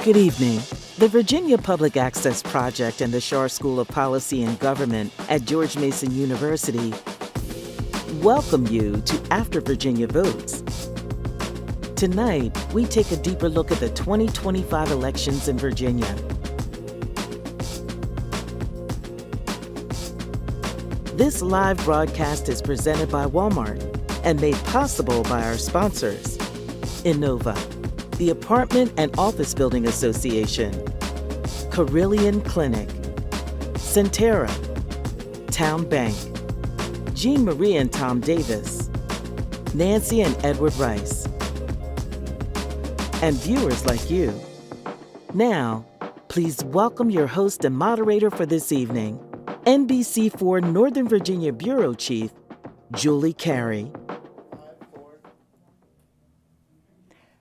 Good evening. The Virginia Public Access Project and the Schar School of Policy and Government at George Mason University welcome you to After Virginia Votes. Tonight, we take a deeper look at the 2025 elections in Virginia. This live broadcast is presented by Walmart and made possible by our sponsors: Innova, the Apartment and Office Building Association, Carillion Clinic, Centera, Town Bank, Jean Marie and Tom Davis, Nancy and Edward Rice, and viewers like you. Now, please welcome your host and moderator for this evening, NBC4 Northern Virginia Bureau Chief, Julie Carey.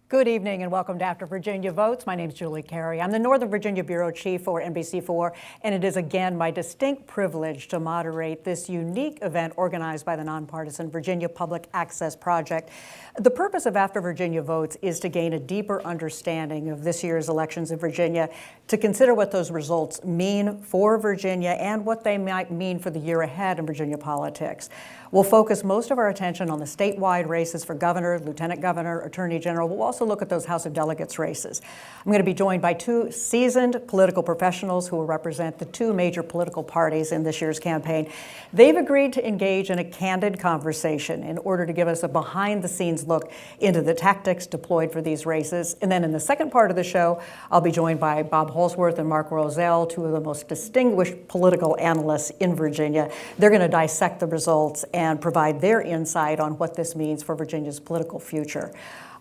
Good evening and welcome to After Virginia Votes. My name is Julie Carey. I'm the Northern Virginia Bureau Chief for NBC4, and it is again my distinct privilege to moderate this unique event organized by the nonpartisan Virginia Public Access Project. The purpose of After Virginia Votes is to gain a deeper understanding of this year's elections in Virginia, to consider what those results mean for Virginia and what they might mean for the year ahead in Virginia politics. We'll focus most of our attention on the statewide races for governor, lieutenant governor, attorney general. We'll also look at those House of Delegates races. I'm going to be joined by two seasoned political professionals who will represent the two major political parties in this year's campaign. They've agreed to engage in a candid conversation in order to give us a behind-the-scenes look into the tactics deployed for these races. And then in the second part of the show, I'll be joined by Bob Holsworth and Mark Rozell, two of the most distinguished political analysts in Virginia. They're going to dissect the results and provide their insight on what this means for Virginia's political future.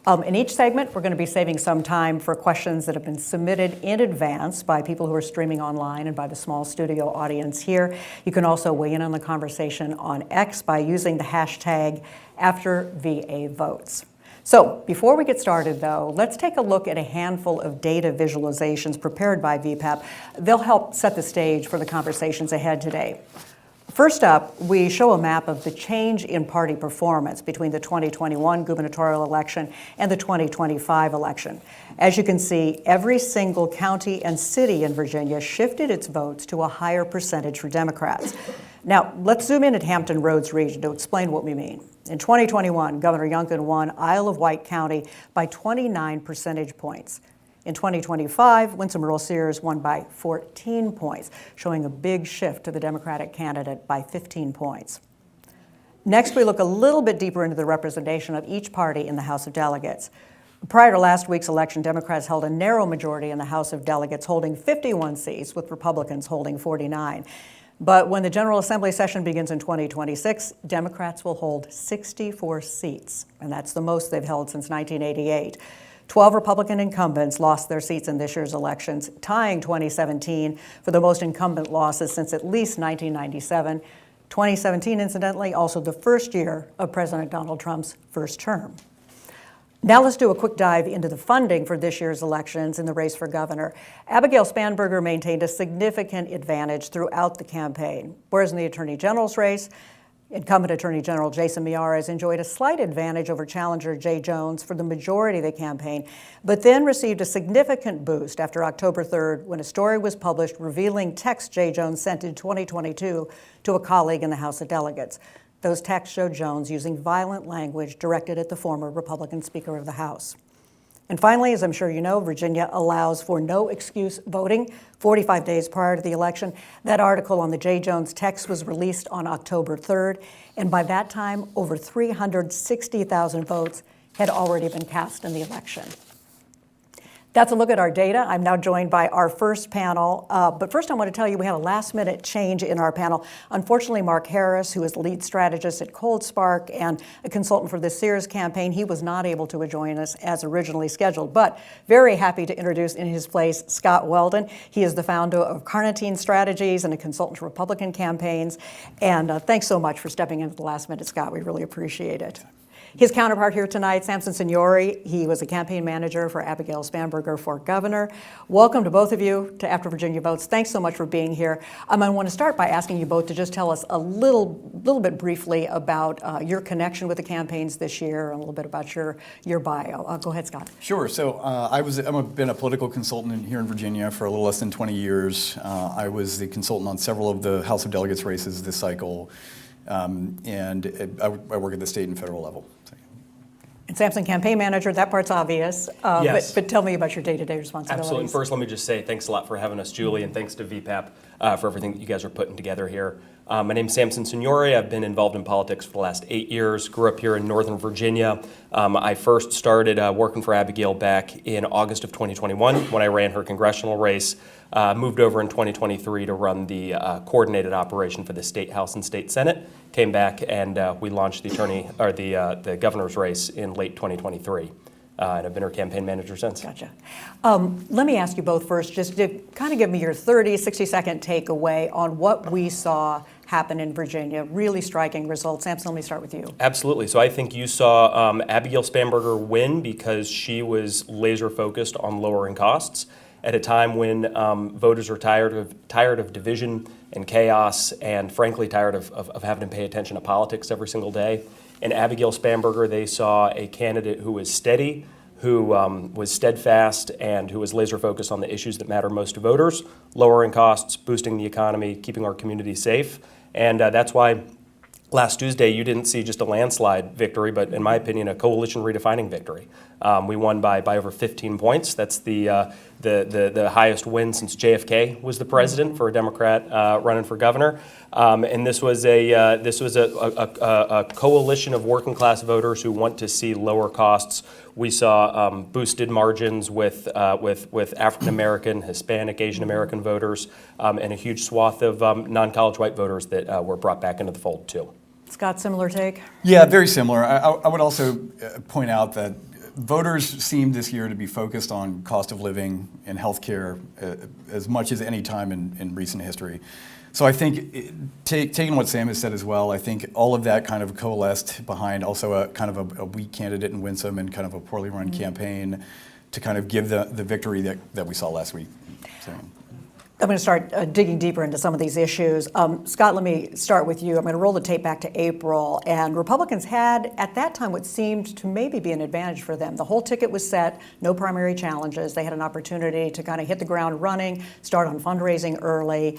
In each segment, we're going to be saving some time for questions that have been submitted in advance by people who are streaming online and by the small studio audience here. You can also weigh in on the conversation on X by using the hashtag AfterVAVotes. So before we get started, though, let's take a look at a handful of data visualizations prepared by VPAP. They'll help set the stage for the conversations ahead today. First up, we show a map of the change in party performance between the 2021 gubernatorial election and the 2025 election. As you can see, every single county and city in Virginia shifted its votes to a higher percentage for Democrats. Now, let's zoom in at Hampton Roads region to explain what we mean. In 2021, Governor Youngkin won Isle of Wight County by 29 percentage points. In 2025, Winsome Earl Sears won by 14 points, showing a big shift to the Democratic candidate by 15 points. Next, we look a little bit deeper into the representation of each party in the House of Delegates. Prior to last week's election, Democrats held a narrow majority in the House of Delegates, holding 51 seats, with Republicans holding 49. But when the General Assembly session begins in 2026, Democrats will hold 64 seats, and that's the most they've held since 1988. 12 Republican incumbents lost their seats in this year's elections, tying 2017 for the most incumbent losses since at least 1997. 2017, incidentally, also the first year of President Donald Trump's first term. Now let's do a quick dive into the funding for this year's elections in the race for governor. Abigail Spanberger maintained a significant advantage throughout the campaign, whereas in the Attorney General's race, incumbent Attorney General Jason Miyares enjoyed a slight advantage over challenger Jay Jones for the majority of the campaign, but then received a significant boost after October 3rd when a story was published revealing texts Jay Jones sent in 2022 to a colleague in the House of Delegates. Those texts showed Jones using violent language directed at the former Republican Speaker of the House. And finally, as I'm sure you know, Virginia allows for no excuse voting 45 days prior to the election. That article on the Jay Jones text was released on October 3rd, and by that time, over 360,000 votes had already been cast in the election. That's a look at our data. I'm now joined by our first panel. But first I want to tell you we had a last-minute change in our panel. Unfortunately, Mark Harris, who is lead strategist at Cold Spark and a consultant for the Sears campaign, he was not able to join us as originally scheduled. But very happy to introduce in his place Scott Weldon. He is the founder of Carnitine Strategies and a consultant to Republican campaigns. And thanks so much for stepping in at the last minute, Scott. We really appreciate it. His counterpart here tonight, Samson Signori, he was a campaign manager for Abigail Spanberger for governor. Welcome to both of you to After Virginia Votes. Thanks so much for being here. I want to start by asking you both to just tell us a little bit briefly about your connection with the campaigns this year, and a little bit about your bio. Go ahead, Scott. Sure. So I've been a political consultant here in Virginia for a little less than 20 years. I was the consultant on several of the House of Delegates races this cycle, and I work at the state and federal level. And Samson, campaign manager, that part's obvious. Yes. But tell me about your day-to-day responsibilities. Absolutely. First, let me just say thanks a lot for having us, Julie, and thanks to VPAP for everything that you guys are putting together here. My name's Samson Signori. I've been involved in politics for the last 8 years, grew up here in Northern Virginia. I first started working for Abigail back in August of 2021 when I ran her congressional race. Moved over in 2023 to run the coordinated operation for the State House and State Senate. Came back and we launched the governor's race in late 2023. And I've been her campaign manager since. Gotcha. Let me ask you both first, just to kind of give me your 30, 60-second takeaway on what we saw happen in Virginia. Really striking results. Samson, let me start with you. Absolutely. So I think you saw Abigail Spanberger win because she was laser focused on lowering costs at a time when voters are tired of division and chaos, and frankly tired of having to pay attention to politics every single day. In Abigail Spanberger, they saw a candidate who was steady, who was steadfast, and who was laser focused on the issues that matter most to voters: lowering costs, boosting the economy, keeping our community safe. And that's why last Tuesday you didn't see just a landslide victory, but in my opinion, a coalition redefining victory. We won by over 15 points. That's the highest win since JFK was the president for a Democrat running for governor. And this was a coalition of working class voters who want to see lower costs. We saw boosted margins with African American, Hispanic, Asian American voters, and a huge swath of non-college white voters that were brought back into the fold too. Scott, similar take? Yeah, very similar. I would also point out that voters seem this year to be focused on cost of living and health care as much as any time in recent history. So I think, taking what Sam has said as well, I think all of that kind of coalesced behind also a kind of a weak candidate in Winsome and kind of a poorly run campaign to kind of give the victory that we saw last week. So. I'm going to start digging deeper into some of these issues. Scott, let me start with you. I'm going to roll the tape back to April, and Republicans had, at that time, what seemed to maybe be an advantage for them. The whole ticket was set, no primary challenges. They had an opportunity to kind of hit the ground running, start on fundraising early.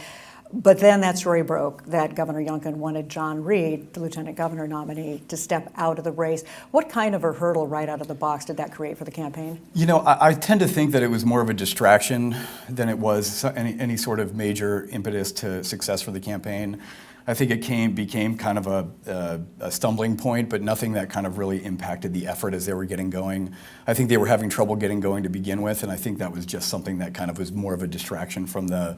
But then that story broke that Governor Youngkin wanted John Reed, the lieutenant governor nominee, to step out of the race. What kind of a hurdle right out of the box did that create for the campaign? You know, I tend to think that it was more of a distraction than it was any sort of major impetus to success for the campaign. I think it became kind of a stumbling point, but nothing that kind of really impacted the effort as they were getting going. I think they were having trouble getting going to begin with, and I think that was just something that kind of was more of a distraction from the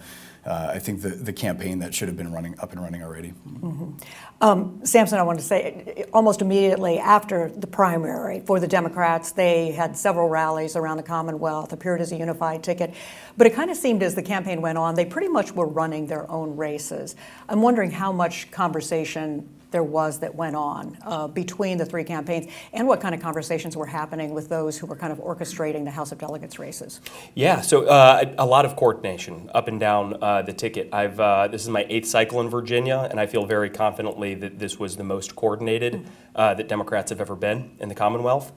campaign that should have been up and running already. Mm-hmm. Samson, I want to say, almost immediately after the primary for the Democrats, they had several rallies around the Commonwealth, appeared as a unified ticket. But it kind of seemed as the campaign went on, they pretty much were running their own races. I'm wondering how much conversation there was that went on between the three campaigns, and what kind of conversations were happening with those who were kind of orchestrating the House of Delegates races. Yeah, so a lot of coordination up and down the ticket. This is my 8th cycle in Virginia, and I feel very confidently that this was the most coordinated that Democrats have ever been in the Commonwealth.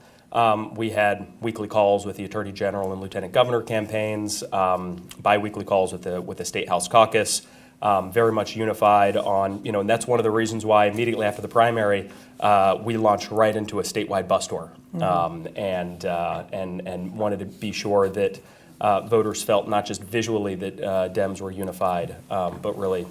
We had weekly calls with the Attorney General and Lieutenant Governor campaigns, bi-weekly calls with the State House caucus. Very much unified on, and that's one of the reasons why immediately after the primary, we launched right into a statewide bus tour, and wanted to be sure that voters felt not just visually that Dems were unified, but really,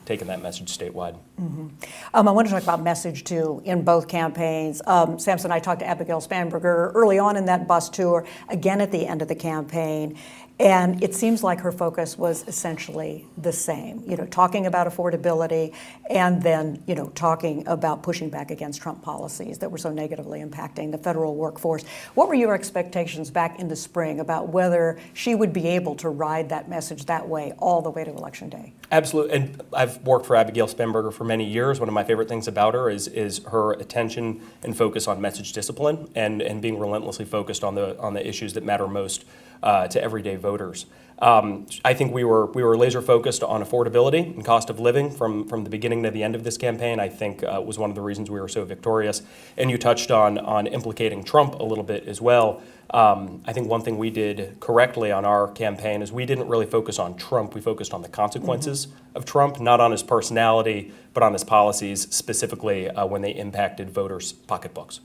taking that message statewide. Mm-hmm. I want to talk about message too in both campaigns. Samson and I talked to Abigail Spanberger early on in that bus tour, again at the end of the campaign. And it seems like her focus was essentially the same, talking about affordability and then, talking about pushing back against Trump policies that were so negatively impacting the federal workforce. What were your expectations back in the spring about whether she would be able to ride that message that way all the way to Election Day? Absolutely, and I've worked for Abigail Spanberger for many years. One of my favorite things about her is her attention and focus on message discipline and being relentlessly focused on the issues that matter most to everyday voters. I think we were laser focused on affordability and cost of living from the beginning to the end of this campaign. I think was one of the reasons we were so victorious. And you touched on implicating Trump a little bit as well. I think one thing we did correctly on our campaign is we didn't really focus on Trump. We focused on the consequences of Trump, not on his personality, but on his policies, specifically when they impacted voters' pocketbooks.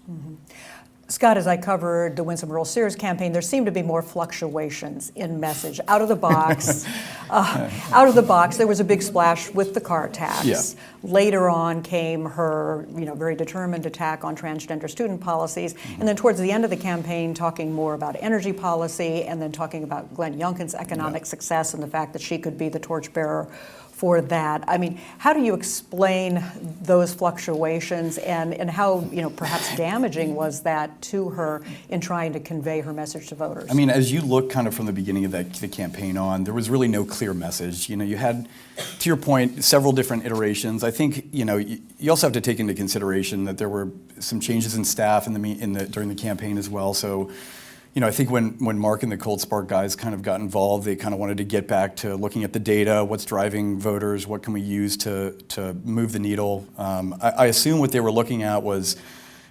Scott, as I covered the Winsome Earl-Sears campaign, there seemed to be more fluctuations in message. Out of the box, there was a big splash with the car tax. Yeah. Later on came her, very determined attack on transgender student policies, and then towards the end of the campaign, talking more about energy policy, and then talking about Glenn Youngkin's economic success and the fact that she could be the torchbearer for that. I mean, how do you explain those fluctuations and how, perhaps damaging was that to her in trying to convey her message to voters? I mean, as you look kind of from the beginning of the campaign on, there was really no clear message. You had, to your point, several different iterations. I think, you also have to take into consideration that there were some changes in staff during the campaign as well. So, I think when Mark and the Cold Spark guys kind of got involved, they kind of wanted to get back to looking at the data, what's driving voters, what can we use to move the needle. I assume what they were looking at was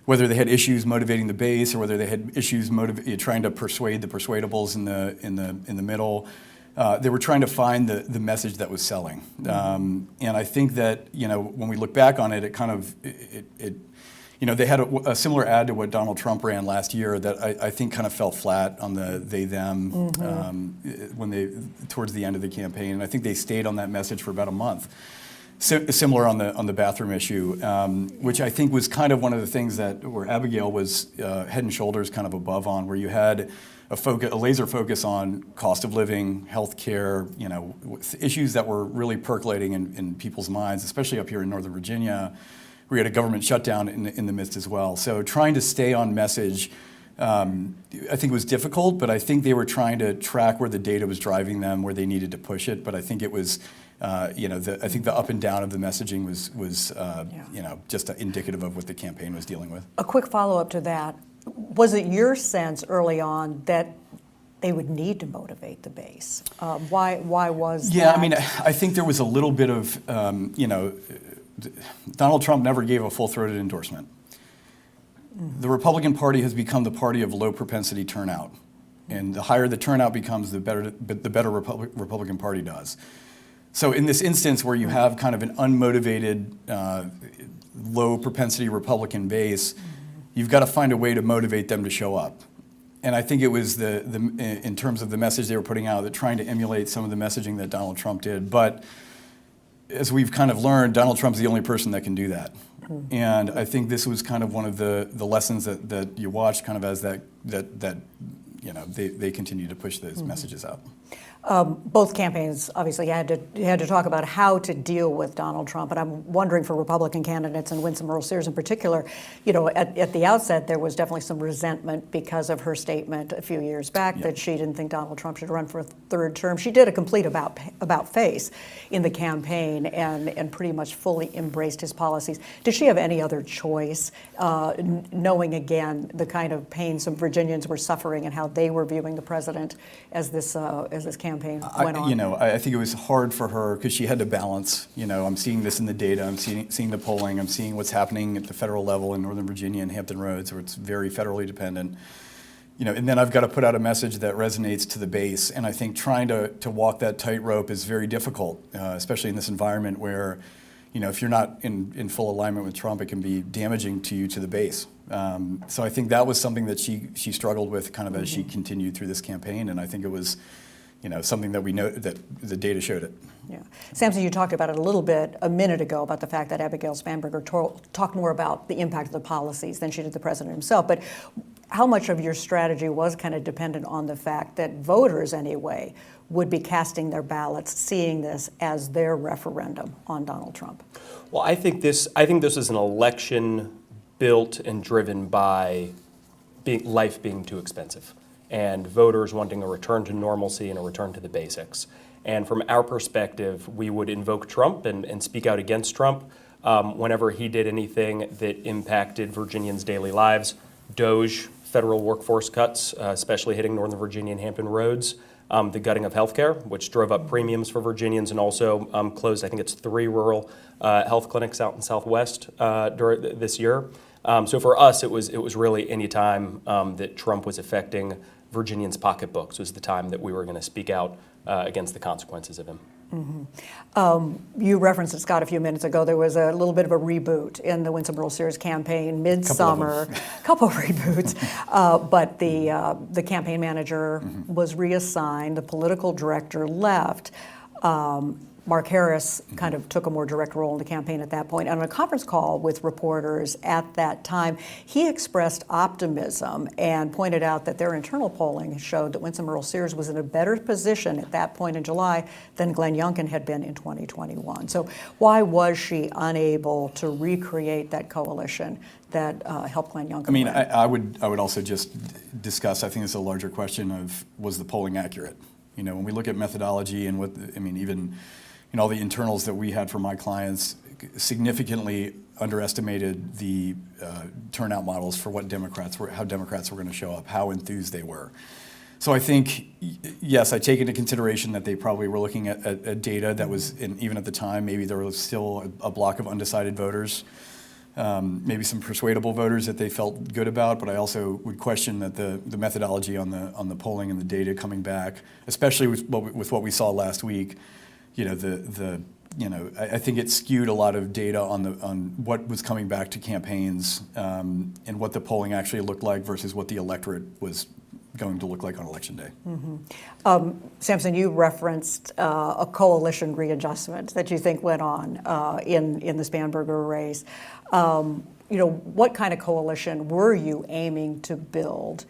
whether they had issues motivating the base or whether they had issues trying to persuade the persuadables in the middle. They were trying to find the message that was selling. And I think that, when we look back on it, it kind of, they had a similar ad to what Donald Trump ran last year that I think kind of fell flat on the they-them towards the end of the campaign. And I think they stayed on that message for about a month. Similar on the bathroom issue, which I think was kind of one of the things where Abigail was head and shoulders kind of above on, where you had a laser focus on cost of living, health care, issues that were really percolating in people's minds, especially up here in Northern Virginia. We had a government shutdown in the midst as well. So trying to stay on message, I think was difficult, but I think they were trying to track where the data was driving them, where they needed to push it. But I think it was, I think the up and down of the messaging was just indicative of what the campaign was dealing with. A quick follow-up to that. Was it your sense early on that they would need to motivate the base? Why was that? Yeah, I mean, I think there was a little bit of, Donald Trump never gave a full-throated endorsement. The Republican Party has become the party of low propensity turnout. And the higher the turnout becomes, the better Republican Party does. So in this instance where you have kind of an unmotivated, low propensity Republican base, you've got to find a way to motivate them to show up. And I think it was in terms of the message they were putting out, that trying to emulate some of the messaging that Donald Trump did. But as we've kind of learned, Donald Trump's the only person that can do that. And I think this was kind of one of the lessons that you watched kind of as they continue to push those messages out. Both campaigns obviously had to talk about how to deal with Donald Trump, and I'm wondering for Republican candidates and Winsome Earl-Sears in particular, at the outset there was definitely some resentment because of her statement a few years back that she didn't think Donald Trump should run for a third term. She did a complete about face in the campaign and pretty much fully embraced his policies. Did she have any other choice, knowing again the kind of pain some Virginians were suffering and how they were viewing the president as this campaign went on? I think it was hard for her because she had to balance. I'm seeing this in the data. I'm seeing the polling. I'm seeing what's happening at the federal level in Northern Virginia and Hampton Roads, where it's very federally dependent. And then I've got to put out a message that resonates to the base. And I think trying to walk that tightrope is very difficult, especially in this environment where, if you're not in full alignment with Trump, it can be damaging to the base. So I think that was something that she struggled with kind of as she continued through this campaign. And I think it was something that we know that the data showed it. Yeah. Samson, you talked about it a little bit a minute ago about the fact that Abigail Spanberger talked more about the impact of the policies than she did the president himself. But how much of your strategy was kind of dependent on the fact that voters, anyway, would be casting their ballots, seeing this as their referendum on Donald Trump? Well, I think this is an election built and driven by life being too expensive and voters wanting a return to normalcy and a return to the basics. And from our perspective, we would invoke Trump and speak out against Trump whenever he did anything that impacted Virginians' daily lives. DOGE, federal workforce cuts, especially hitting Northern Virginia and Hampton roads. The gutting of healthcare, which drove up premiums for Virginians and also closed, I think it's 3 rural health clinics out in Southwest during this year. So for us, it was really any time that Trump was affecting Virginians' pocketbooks was the time that we were going to speak out against the consequences of him. You referenced it, Scott, a few minutes ago. There was a little bit of a reboot in the Winsome World Series campaign midsummer. Couple of reboots. But the campaign manager was reassigned. The political director left. Mark Harris kind of took a more direct role in the campaign at that point. And on a conference call with reporters at that time, he expressed optimism and pointed out that their internal polling showed that Winsome Earl Sears was in a better position at that point in July than Glenn Youngkin had been in 2021. So why was she unable to recreate that coalition that helped Glenn Youngkin? I mean, I would also just discuss, I think it's a larger question of, was the polling accurate? You know, when we look at methodology and even all the internals that we had for my clients significantly underestimated the turnout models for how Democrats were going to show up, how enthused they were. So I think, yes, I take into consideration that they probably were looking at data that was, even at the time, maybe there was still a block of undecided voters, maybe some persuadable voters that they felt good about, but I also would question that the methodology on the polling and the data coming back, especially with what we saw last week, I think it skewed a lot of data on what was coming back to campaigns and what the polling actually looked like versus what the electorate was going to look like on Election Day. Samson, you referenced a coalition readjustment that you think went on in the Spanberger race. What kind of coalition were you aiming to build,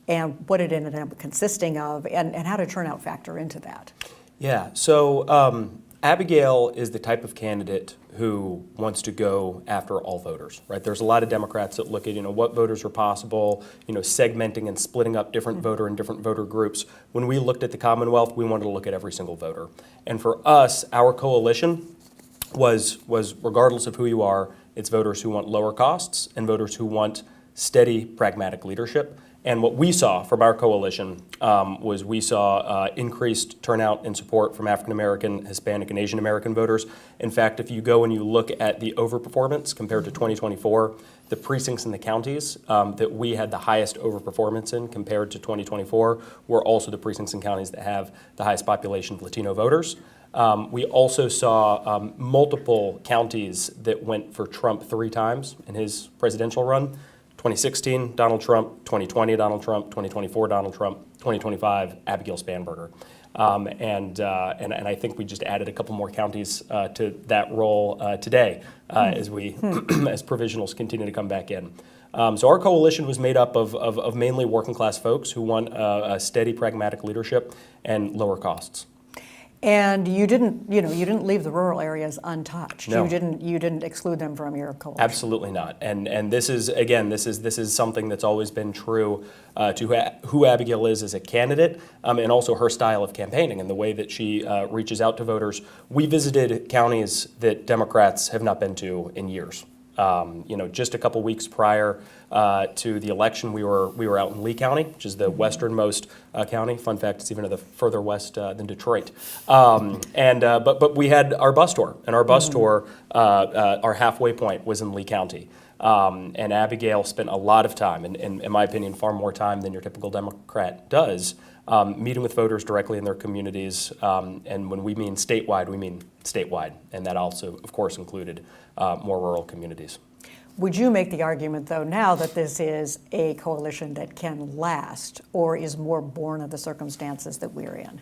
and what it ended up consisting of, and how did turnout factor into that? Yeah, so Abigail is the type of candidate who wants to go after all voters, right? There's a lot of Democrats that look at, what voters are possible, segmenting and splitting up different voter and different voter groups. When we looked at the Commonwealth, we wanted to look at every single voter. And for us, our coalition was regardless of who you are, it's voters who want lower costs and voters who want steady, pragmatic leadership. And what we saw from our coalition was we saw increased turnout and support from African American, Hispanic, and Asian American voters. In fact, if you go and you look at the overperformance compared to 2024, the precincts in the counties that we had the highest overperformance in compared to 2024 were also the precincts and counties that have the highest population of Latino voters. We also saw multiple counties that went for Trump 3 times in his presidential run. 2016, Donald Trump. 2020, Donald Trump. 2024, Donald Trump. 2025, Abigail Spanberger. And I think we just added a couple more counties to that role today as provisionals continue to come back in. So our coalition was made up of mainly working class folks who want a steady, pragmatic leadership and lower costs. And you didn't leave the rural areas untouched. No. You didn't exclude them from your coalition. Absolutely not. And this is something that's always been true to who Abigail is as a candidate, and also her style of campaigning and the way that she reaches out to voters. We visited counties that Democrats have not been to in years. Just a couple weeks prior to the election, we were out in Lee County, which is the westernmost county. Fun fact, it's even further west than Detroit. But we had our bus tour, and our bus tour, our halfway point was in Lee County. And Abigail spent a lot of time, and in my opinion, far more time than your typical Democrat does, meeting with voters directly in their communities. And when we mean statewide, we mean statewide. And that also, of course, included more rural communities. Would you make the argument, though, now that this is a coalition that can last or is more born of the circumstances that we're in?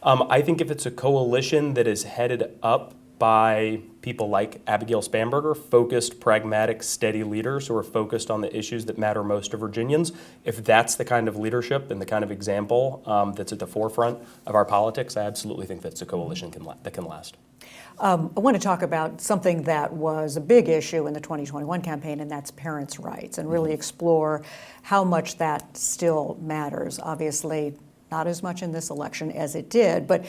I think if it's a coalition that is headed up by people like Abigail Spanberger, focused, pragmatic, steady leaders who are focused on the issues that matter most to Virginians. If that's the kind of leadership and the kind of example that's at the forefront of our politics, I absolutely think that's a coalition that can last. I want to talk about something that was a big issue in the 2021 campaign, and that's parents' rights, and really explore how much that still matters. Obviously, not as much in this election as it did, but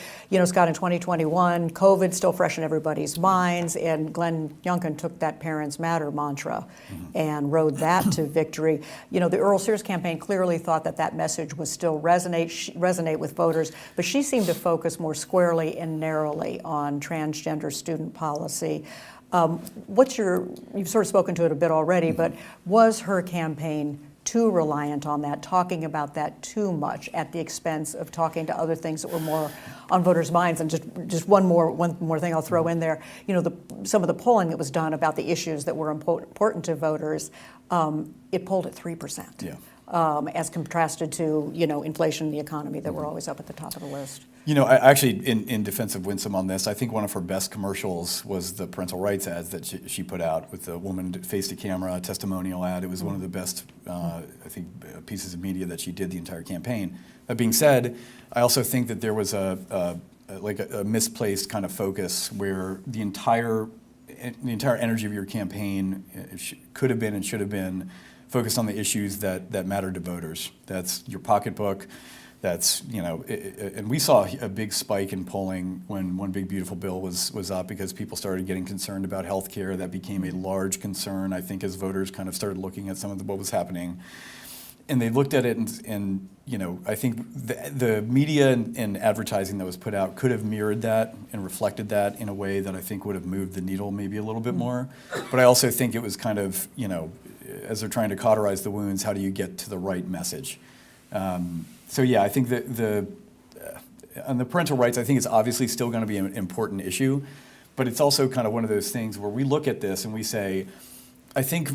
Scott, in 2021, COVID still fresh in everybody's minds, and Glenn Youngkin took that Parents Matter mantra and rode that to victory. The Earl Sears campaign clearly thought that message would still resonate with voters, but she seemed to focus more squarely and narrowly on transgender student policy. You've sort of spoken to it a bit already, but was her campaign too reliant on that, talking about that too much at the expense of talking to other things that were more on voters' minds? And just one more thing I'll throw in there. Some of the polling that was done about the issues that were important to voters, it polled at 3%. Yeah. As contrasted to inflation, the economy that were always up at the top of the list. I actually, in defense of Winsome on this, I think one of her best commercials was the parental rights ads that she put out with the woman face to camera testimonial ad. It was one of the best, I think, pieces of media that she did the entire campaign. That being said, I also think that there was a misplaced kind of focus where the entire energy of your campaign could have been and should have been focused on the issues that matter to voters. That's your pocketbook. That's, and we saw a big spike in polling when One Big Beautiful Bill was up because people started getting concerned about health care. That became a large concern, I think, as voters kind of started looking at some of what was happening. And they looked at it and I think the media and advertising that was put out could have mirrored that and reflected that in a way that I think would have moved the needle maybe a little bit more. But I also think it was kind of, as they're trying to cauterize the wounds, how do you get to the right message? So yeah, I think that on the parental rights, I think it's obviously still going to be an important issue, but it's also kind of one of those things where we look at this and we say, I think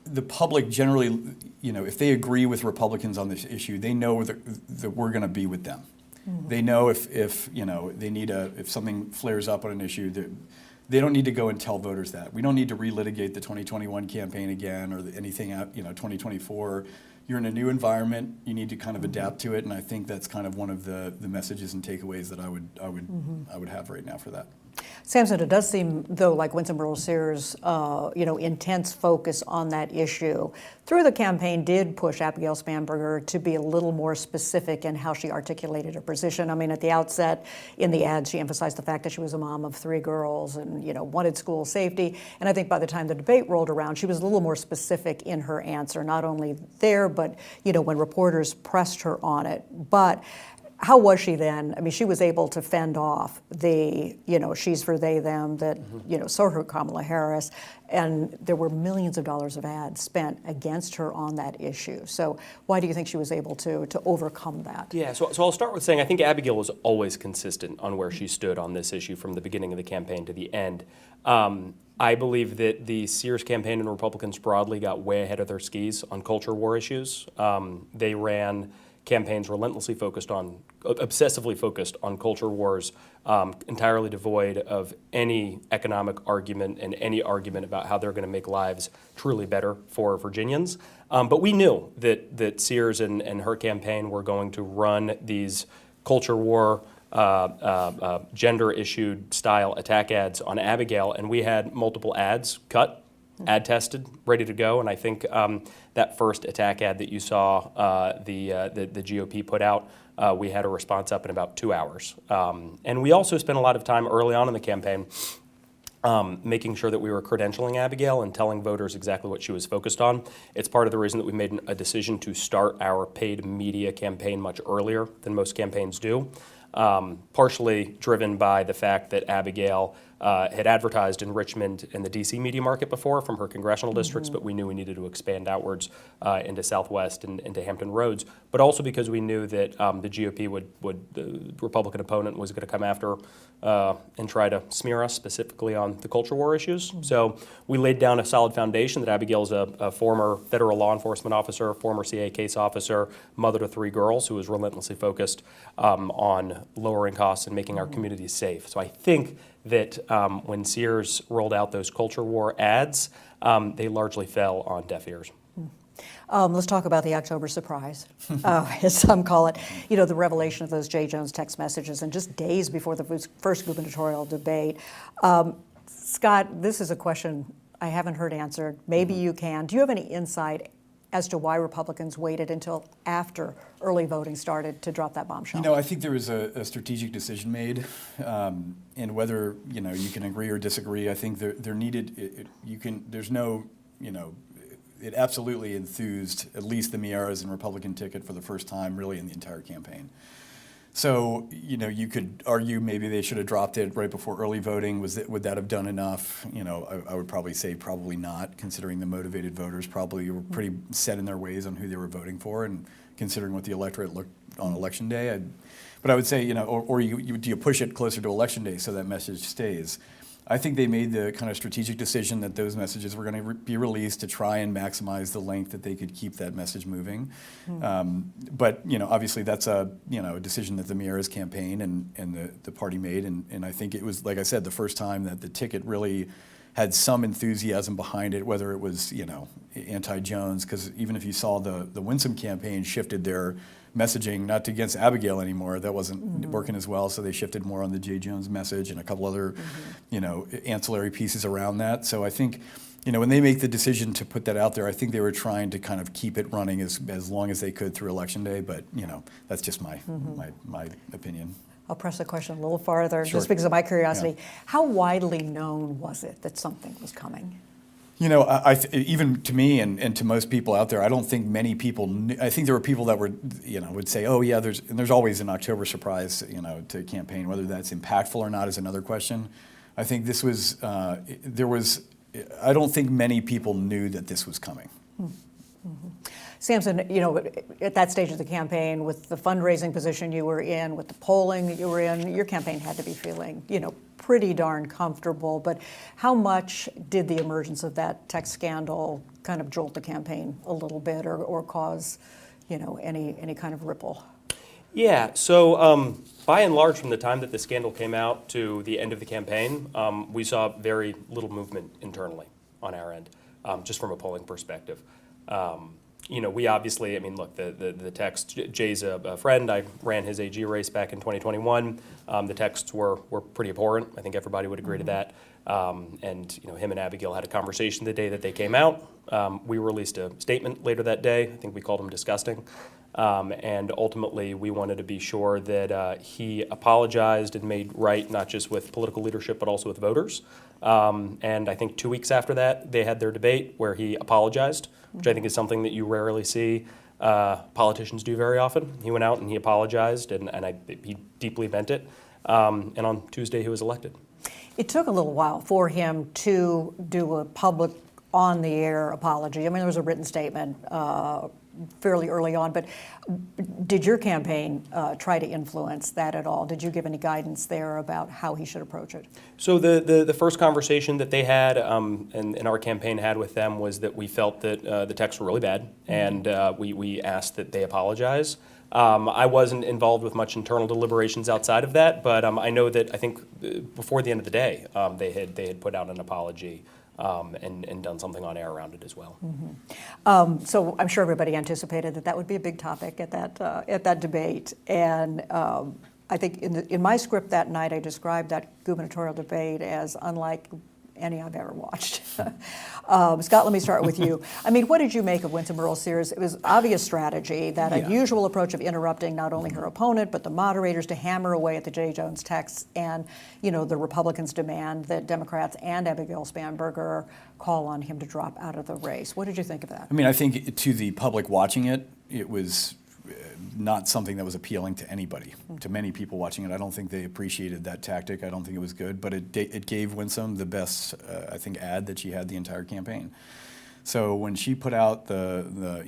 the public generally, if they agree with Republicans on this issue, they know that we're going to be with them. Mm-hmm. They know if they need if something flares up on an issue, they don't need to go and tell voters that. We don't need to relitigate the 2021 campaign again or anything out, 2024. You're in a new environment. You need to kind of adapt to it, and I think that's kind of one of the messages and takeaways that I would have right now for that. Samson, it does seem, though, like Winsome Earl Sears' intense focus on that issue through the campaign did push Abigail Spanberger to be a little more specific in how she articulated her position. I mean, at the outset, in the ad, she emphasized the fact that she was a mom of 3 girls and, wanted school safety. And I think by the time the debate rolled around, she was a little more specific in her answer, not only there, but, when reporters pressed her on it. But how was she then? I mean, she was able to fend off the, she's for they, them, that, so her Kamala Harris, and there were millions of dollars of ads spent against her on that issue. So why do you think she was able to overcome that? Yeah, so I'll start with saying I think Abigail was always consistent on where she stood on this issue from the beginning of the campaign to the end. I believe that the Sears campaign and Republicans broadly got way ahead of their skis on culture war issues. They ran campaigns obsessively focused on culture wars, entirely devoid of any economic argument and any argument about how they're going to make lives truly better for Virginians. But we knew that Sears and her campaign were going to run these culture war, gender-issued style attack ads on Abigail, and we had multiple ads cut, ad tested, ready to go. And I think that first attack ad that you saw the GOP put out, we had a response up in about 2 hours. And we also spent a lot of time early on in the campaign making sure that we were credentialing Abigail and telling voters exactly what she was focused on. It's part of the reason that we made a decision to start our paid media campaign much earlier than most campaigns do. Partially driven by the fact that Abigail had advertised in Richmond and the D.C. media market before from her congressional districts, but we knew we needed to expand outwards into Southwest and into Hampton Roads, but also because we knew that the GOP the Republican opponent was going to come after and try to smear us specifically on the culture war issues. So we laid down a solid foundation that Abigail's a former federal law enforcement officer, former CA case officer, mother to 3 girls who was relentlessly focused on on lowering costs and making our communities safe. So I think that when Sears rolled out those culture war ads, they largely fell on deaf ears. Let's talk about the October surprise, as some call it. You know, the revelation of those J. Jones text messages, and just days before the first gubernatorial debate. Scott, this is a question I haven't heard answered. Maybe you can. Do you have any insight as to why Republicans waited until after early voting started to drop that bombshell? You know, I think there was a strategic decision made, and whether you can agree or disagree, I think there needed. There's no, it absolutely enthused at least the Miera's and Republican ticket for the first time, really, in the entire campaign. So, you could argue maybe they should have dropped it right before early voting. Would that have done enough? I would probably say probably not, considering the motivated voters probably were pretty set in their ways on who they were voting for, and considering what the electorate looked on Election Day. But I would say, do you push it closer to Election Day so that message stays? I think they made the kind of strategic decision that those messages were going to be released to try and maximize the length that they could keep that message moving. But obviously that's a decision that the Miera's campaign and the party made, and I think it was, like I said, the first time that the ticket really had some enthusiasm behind it, whether it was anti-Jones, because even if you saw the Winsome campaign shifted their messaging not against Abigail anymore, that wasn't working as well, so they shifted more on the J. Jones message and a couple other ancillary pieces around that. So I think when they make the decision to put that out there, I think they were trying to kind of keep it running as long as they could through Election Day, but that's just my opinion. I'll press the question a little farther, Sure. just because of my curiosity. Yeah. How widely known was it that something was coming? Even to me and to most people out there, I don't think many people knew. I think there were people that were, would say, oh yeah, there's always an October surprise, to campaign. Whether that's impactful or not is another question. I think this was, I don't think many people knew that this was coming. Samson, at that stage of the campaign, with the fundraising position you were in, with the polling that you were in, your campaign had to be feeling, pretty darn comfortable. But how much did the emergence of that text scandal kind of jolt the campaign a little bit, or cause, any kind of ripple? Yeah, so by and large, from the time that the scandal came out to the end of the campaign, we saw very little movement internally on our end, just from a polling perspective. We obviously, look, the text, Jay's a friend. I ran his AG race back in 2021. The texts were pretty abhorrent. I think everybody would agree to that. And him and Abigail had a conversation the day that they came out. We released a statement later that day. I think we called him disgusting. And ultimately, we wanted to be sure that he apologized and made right, not just with political leadership, but also with voters. And I think 2 weeks after that, they had their debate where he apologized, which I think is something that you rarely see politicians do very often. He went out and he apologized, and he deeply meant it. And on Tuesday, he was elected. It took a little while for him to do a public, on-the-air apology. There was a written statement fairly early on, but did your campaign try to influence that at all? Did you give any guidance there about how he should approach it? So the first conversation that they had and our campaign had with them was that we felt that the texts were really bad, and we asked that they apologize. I wasn't involved with much internal deliberations outside of that, but I know that I think before the end of the day, they had put out an apology and done something on air around it as well. So I'm sure everybody anticipated that would be a big topic at that debate, and I think in my script that night I described that gubernatorial debate as unlike any I've ever watched. Scott, let me start with you. What did you make of Winsome Earl Sears? It was obvious strategy, that unusual approach of interrupting not only her opponent, but the moderators to hammer away at the J. Jones texts, and the Republicans demand that Democrats and Abigail Spanberger call on him to drop out of the race. What did you think of that? I think to the public watching it, it was not something that was appealing to anybody. To many people watching it, I don't think they appreciated that tactic. I don't think it was good, but it gave Winsome the best, I think, ad that she had the entire campaign. So when she put out the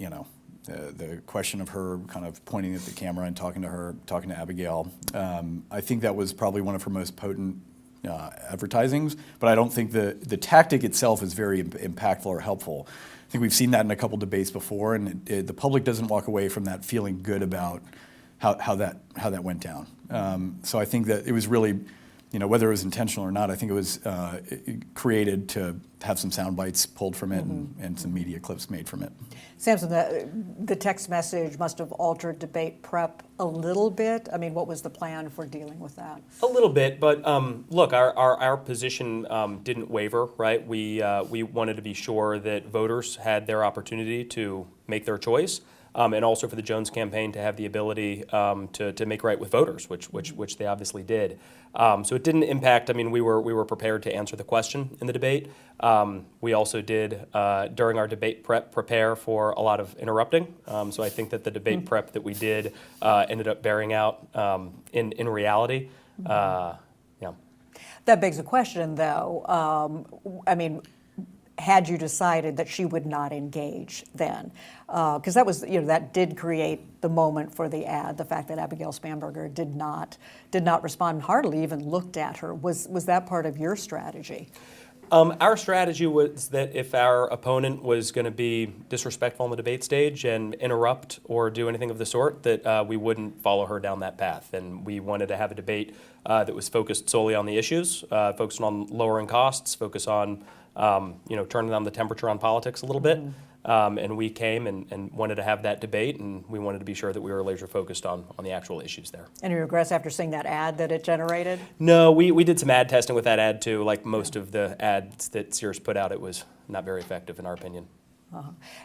question of her kind of pointing at the camera and talking to Abigail, I think that was probably one of her most potent advertisings. But I don't think the tactic itself is very impactful or helpful. I think we've seen that in a couple debates before, and the public doesn't walk away from that feeling good about how that went down. So I think that it was really, whether it was intentional or not, I think it was created to have some sound bites pulled from it and some media clips made from it. Samson, the text message must have altered debate prep a little bit. I mean, what was the plan for dealing with that? A little bit, but look, our position didn't waver, right? We wanted to be sure that voters had their opportunity to make their choice. And also for the Jones campaign to have the ability to make right with voters, which they obviously did. So it didn't impact. I mean, we were prepared to answer the question in the debate. We also did during our debate prepare for a lot of interrupting. So I think that the debate prep that we did ended up bearing out in reality. Yeah. That begs a question, though. I mean, had you decided that she would not engage then? Because that was, that did create the moment for the ad, the fact that Abigail Spanberger did not respond, hardly even looked at her. Was that part of your strategy? Our strategy was that if our opponent was going to be disrespectful on the debate stage and interrupt or do anything of the sort, that we wouldn't follow her down that path. And we wanted to have a debate that was focused solely on the issues, focused on lowering costs, focus on turning down the temperature on politics a little bit. And we came and wanted to have that debate, and we wanted to be sure that we were laser focused on the actual issues there. Any regrets after seeing that ad that it generated? No, we did some ad testing with that ad too. Like most of the ads that Sears put out, it was not very effective in our opinion.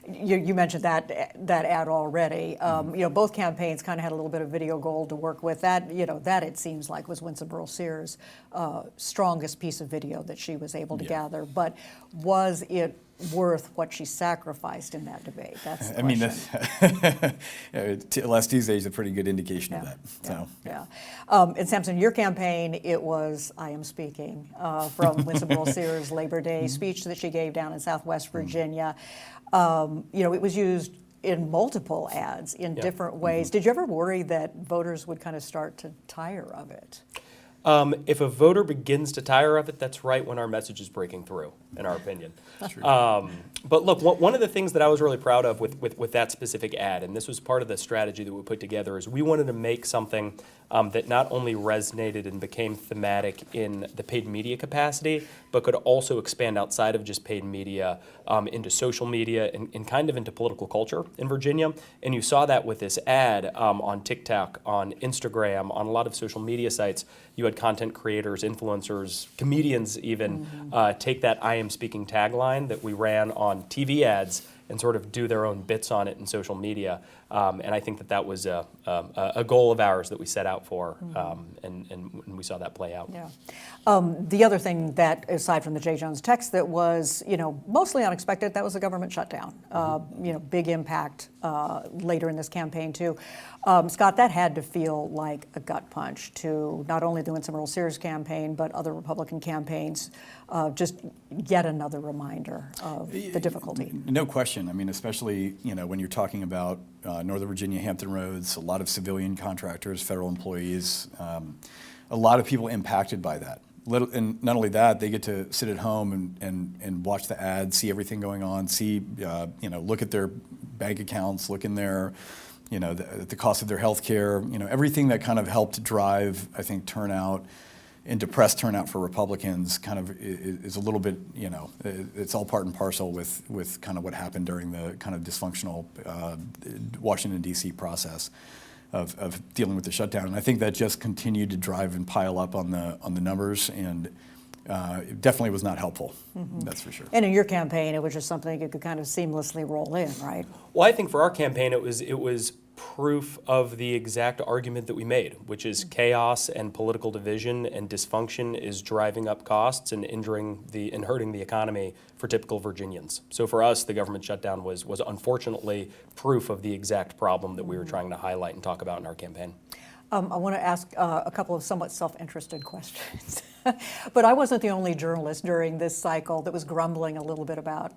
You mentioned that ad already. Both campaigns kind of had a little bit of video gold to work with. That it seems like was Winston Sears' strongest piece of video that she was able to gather. But was it worth what she sacrificed in that debate? That's the question. Last Tuesday is a pretty good indication of that. Yeah. And Samson, your campaign, it was, I am speaking, from Winston Sears' Labor Day speech that she gave down in Southwest Virginia. It was used in multiple ads in different ways. Did you ever worry that voters would kind of start to tire of it? If a voter begins to tire of it, that's right when our message is breaking through, in our opinion. That's true. But look, one of the things that I was really proud of with that specific ad, and this was part of the strategy that we put together, is we wanted to make something that not only resonated and became thematic in the paid media capacity, but could also expand outside of just paid media into social media and kind of into political culture in Virginia. And you saw that with this ad on TikTok, on Instagram, on a lot of social media sites. You had content creators, influencers, comedians even take that I am speaking tagline that we ran on TV ads and sort of do their own bits on it in social media. And I think that was a goal of ours that we set out for, and we saw that play out. Yeah. The other thing that, aside from the J. Jones text, that was, mostly unexpected, that was the government shutdown. Big impact later in this campaign, too. Scott, that had to feel like a gut punch to not only the Winston Sears campaign, but other Republican campaigns. Just yet another reminder of the difficulty. No question. I mean, especially, when you're talking about Northern Virginia, Hampton Roads, a lot of civilian contractors, federal employees, a lot of people impacted by that. And not only that, they get to sit at home and watch the ads, see everything going on, see, look at their bank accounts, look in their, the cost of their health care, everything that kind of helped drive, I think, turnout and depressed turnout for Republicans kind of is a little bit, it's all part and parcel with kind of what happened during the kind of dysfunctional Washington, D.C. process of dealing with the shutdown. And I think that just continued to drive and pile up on the numbers, and it definitely was not helpful, that's for sure. And in your campaign, it was just something you could kind of seamlessly roll in, right? Well, I think for our campaign, it was proof of the exact argument that we made, which is chaos and political division and dysfunction is driving up costs and hurting the economy for typical Virginians. So for us, the government shutdown was unfortunately proof of the exact problem that we were trying to highlight and talk about in our campaign. I want to ask a couple of somewhat self-interested questions. But I wasn't the only journalist during this cycle that was grumbling a little bit about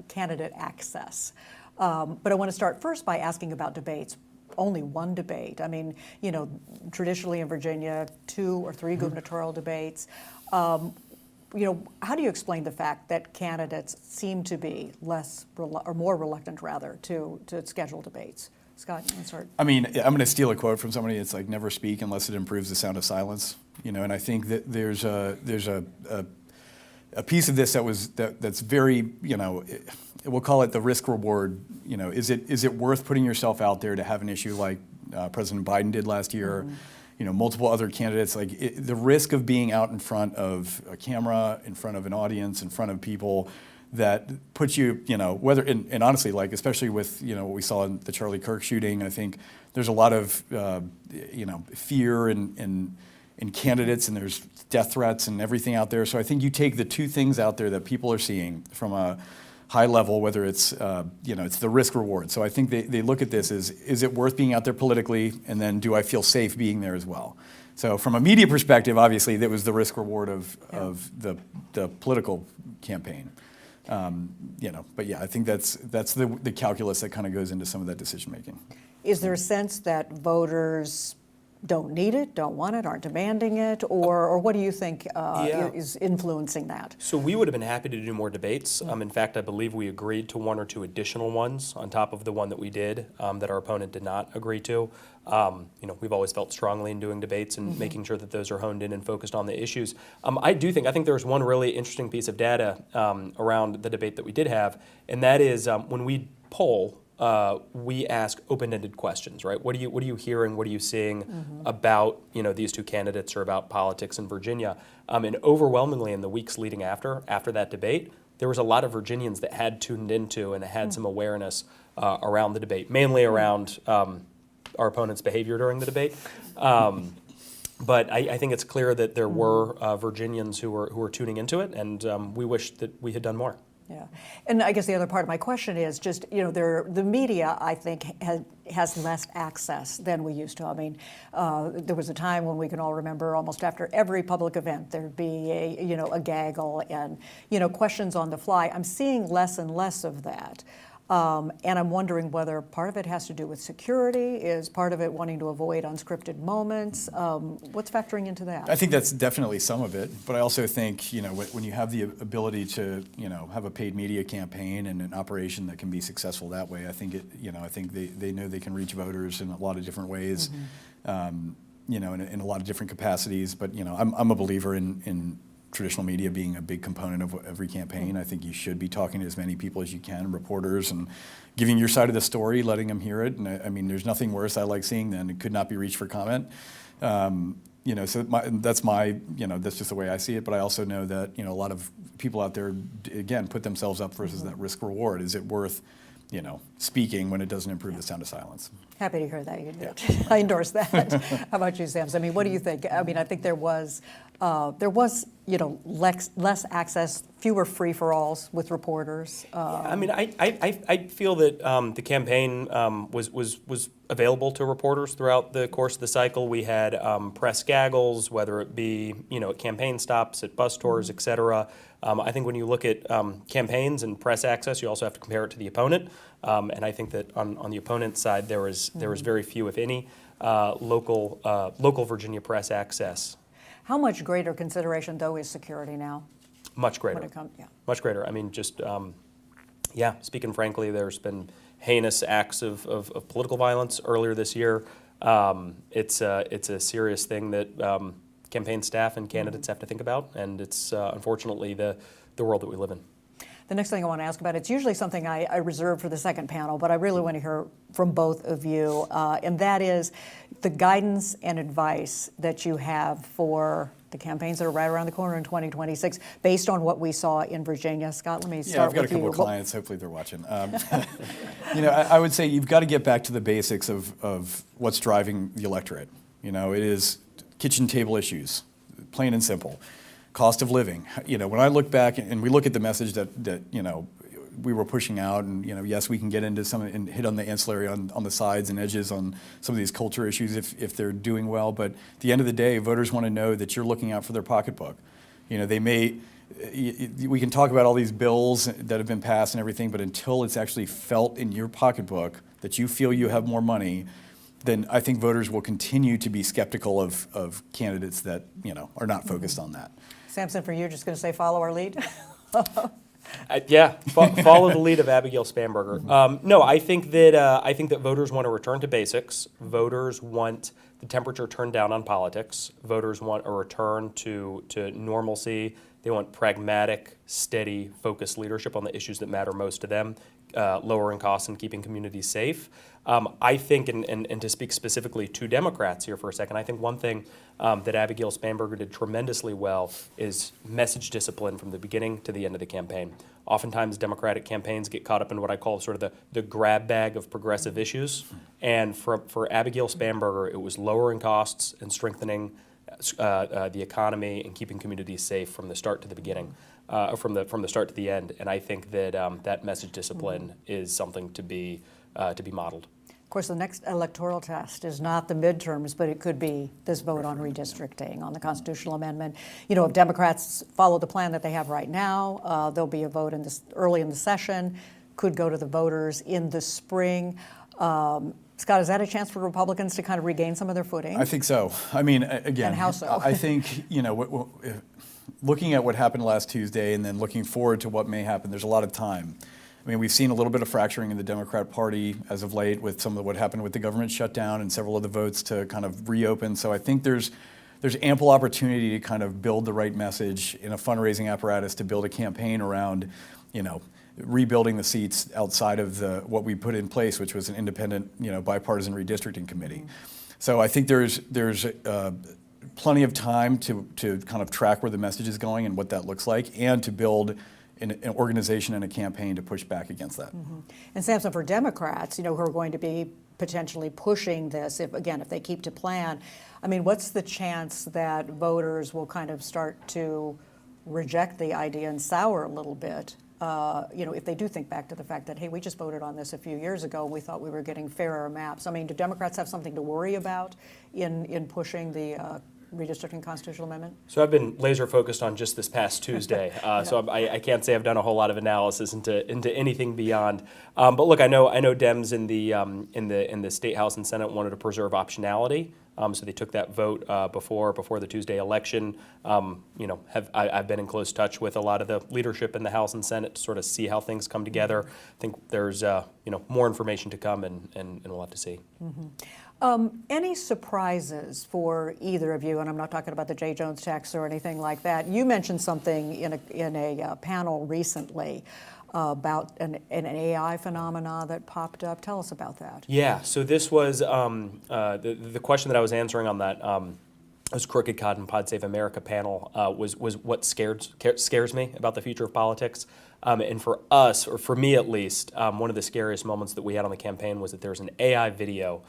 candidate access. But I want to start first by asking about debates. Only one debate. I mean, traditionally in Virginia, 2 or 3 gubernatorial debates. How do you explain the fact that candidates seem to be more reluctant, rather, to schedule debates? Scott, you want to start? I mean, I'm going to steal a quote from somebody. It's like, never speak unless it improves the sound of silence. And I think that there's a piece of this that's very, we'll call it the risk reward. Is it worth putting yourself out there to have an issue like President Biden did last year? Multiple other candidates. The risk of being out in front of a camera, in front of an audience, in front of people, that puts you, whether, and honestly, especially with, what we saw in the Charlie Kirk shooting, I think there's a lot of, fear in candidates, and there's death threats and everything out there. So I think you take the two things out there that people are seeing from a high level, whether it's, it's the risk reward. So I think they look at this as, is it worth being out there politically? And then do I feel safe being there as well? So from a media perspective, obviously, that was the risk reward of the political campaign. But yeah, I think that's the calculus that kind of goes into some of that decision making. Is there a sense that voters don't need it, don't want it, aren't demanding it, or what do you think is influencing that? So we would have been happy to do more debates. In fact, I believe we agreed to one or two additional ones on top of the one that we did that our opponent did not agree to. We've always felt strongly in doing debates and making sure that those are honed in and focused on the issues. I think there's one really interesting piece of data around the debate that we did have, and that is when we poll, we ask open-ended questions, right? What are you hearing? What are you seeing about these two candidates or about politics in Virginia? And overwhelmingly, in the weeks leading after that debate, there was a lot of Virginians that had tuned into and had some awareness around the debate, mainly around our opponent's behavior during the debate. But I think it's clear that there were Virginians who were tuning into it, and we wish that we had done more. Yeah, and I guess the other part of my question is just, the media, I think, has less access than we used to. I mean, there was a time when we can all remember almost after every public event there'd be a gaggle and, questions on the fly. I'm seeing less and less of that. And I'm wondering whether part of it has to do with security, is part of it wanting to avoid unscripted moments? What's factoring into that? I think that's definitely some of it, but I also think, when you have the ability to, have a paid media campaign and an operation that can be successful that way, I think they know they can reach voters in a lot of different ways, in a lot of different capacities. But, I'm a believer in traditional media being a big component of every campaign. I think you should be talking to as many people as you can, reporters, and giving your side of the story, letting them hear it. And I mean, there's nothing worse I like seeing than it could not be reached for comment. So that's just the way I see it. But I also know that, a lot of people out there, again, put themselves up versus that risk reward. Is it worth, speaking when it doesn't improve the sound of silence? Happy to hear that. I endorse that. How about you, Samson? I mean, what do you think? I mean, I think there was less access, fewer free-for-alls with reporters. I mean, I feel that the campaign was available to reporters throughout the course of the cycle. We had press gaggles, whether it be at campaign stops, at bus tours, et cetera. I think when you look at campaigns and press access, you also have to compare it to the opponent. And I think that on the opponent's side, there was very few, if any, local Virginia press access. How much greater consideration, though, is security now? Much greater. Much greater. I mean, just, speaking frankly, there's been heinous acts of political violence earlier this year. It's a serious thing that campaign staff and candidates have to think about, and it's unfortunately the world that we live in. The next thing I want to ask about, it's usually something I reserve for the second panel, but I really want to hear from both of you, and that is the guidance and advice that you have for the campaigns that are right around the corner in 2026, based on what we saw in Virginia. Scott, let me start with you. Yeah, I've got a couple of clients. Hopefully they're watching. I would say you've got to get back to the basics of what's driving the electorate. It is kitchen table issues, plain and simple. Cost of living. When I look back and we look at the message that we were pushing out, and yes, we can get into some and hit on the ancillary on the sides and edges on some of these culture issues if they're doing well. But at the end of the day, voters want to know that you're looking out for their pocketbook. We can talk about all these bills that have been passed and everything, but until it's actually felt in your pocketbook that you feel you have more money, then I think voters will continue to be skeptical of candidates that are not focused on that. Samson, for you, just going to say follow our lead? Follow the lead of Abigail Spanberger. No, I think that voters want to return to basics. Voters want the temperature turned down on politics. Voters want a return to normalcy. They want pragmatic, steady, focused leadership on the issues that matter most to them, lowering costs and keeping communities safe. I think, and to speak specifically to Democrats here for a second, I think one thing that Abigail Spanberger did tremendously well is message discipline from the beginning to the end of the campaign. Oftentimes, Democratic campaigns get caught up in what I call sort of the grab bag of progressive issues. And for Abigail Spanberger, it was lowering costs and strengthening the economy and keeping communities safe from the start to the beginning, from the start to the end. And I think that that message discipline is something to be modeled. Of course, the next electoral test is not the midterms, but it could be this vote on redistricting, on the constitutional amendment. You know, if Democrats follow the plan that they have right now, there'll be a vote early in the session, could go to the voters in the spring. Scott, is that a chance for Republicans to kind of regain some of their footing? I think so. I mean, again, and how so? I think, looking at what happened last Tuesday and then looking forward to what may happen, there's a lot of time. I mean, we've seen a little bit of fracturing in the Democrat Party as of late with some of what happened with the government shutdown and several of the votes to kind of reopen. So I think there's ample opportunity to kind of build the right message in a fundraising apparatus to build a campaign around, rebuilding the seats outside of what we put in place, which was an independent, bipartisan redistricting committee. So I think there's plenty of time to kind of track where the message is going and what that looks like, and to build an organization and a campaign to push back against that. Mm-hmm. And Samson, for Democrats, who are going to be potentially pushing this, if they keep to plan, I mean, what's the chance that voters will kind of start to reject the idea and sour a little bit? If they do think back to the fact that, hey, we just voted on this a few years ago and we thought we were getting fairer maps. I mean, do Democrats have something to worry about in pushing the redistricting constitutional amendment? So I've been laser focused on just this past Tuesday, so I can't say I've done a whole lot of analysis into anything beyond. But look, I know Dems in the State House and Senate wanted to preserve optionality. So they took that vote before the Tuesday election. I've been in close touch with a lot of the leadership in the House and Senate to sort of see how things come together. I think there's more information to come, and we'll have to see. Mm-hmm. Any surprises for either of you? And I'm not talking about the J. Jones tax or anything like that. You mentioned something in a panel recently about an AI phenomena that popped up. Tell us about that. Yeah, so this was the question that I was answering on that was Crooked Cod and Pod Save America panel was what scares me about the future of politics. And for us, or for me at least, one of the scariest moments that we had on the campaign was that there was an AI video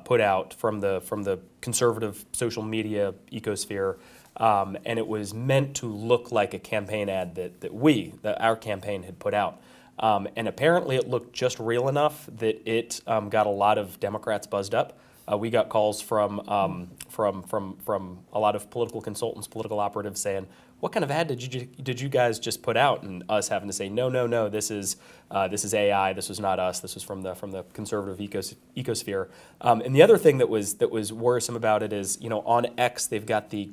put out from the conservative social media ecosphere. And it was meant to look like a campaign ad that our campaign had put out. And apparently it looked just real enough that it got a lot of Democrats buzzed up. We got calls from a lot of political consultants, political operatives saying, "What kind of ad did you guys just put out?" And us having to say, "No, this is AI. This was not us. This was from the conservative ecosphere." And the other thing that was worrisome about it is, on X they've got the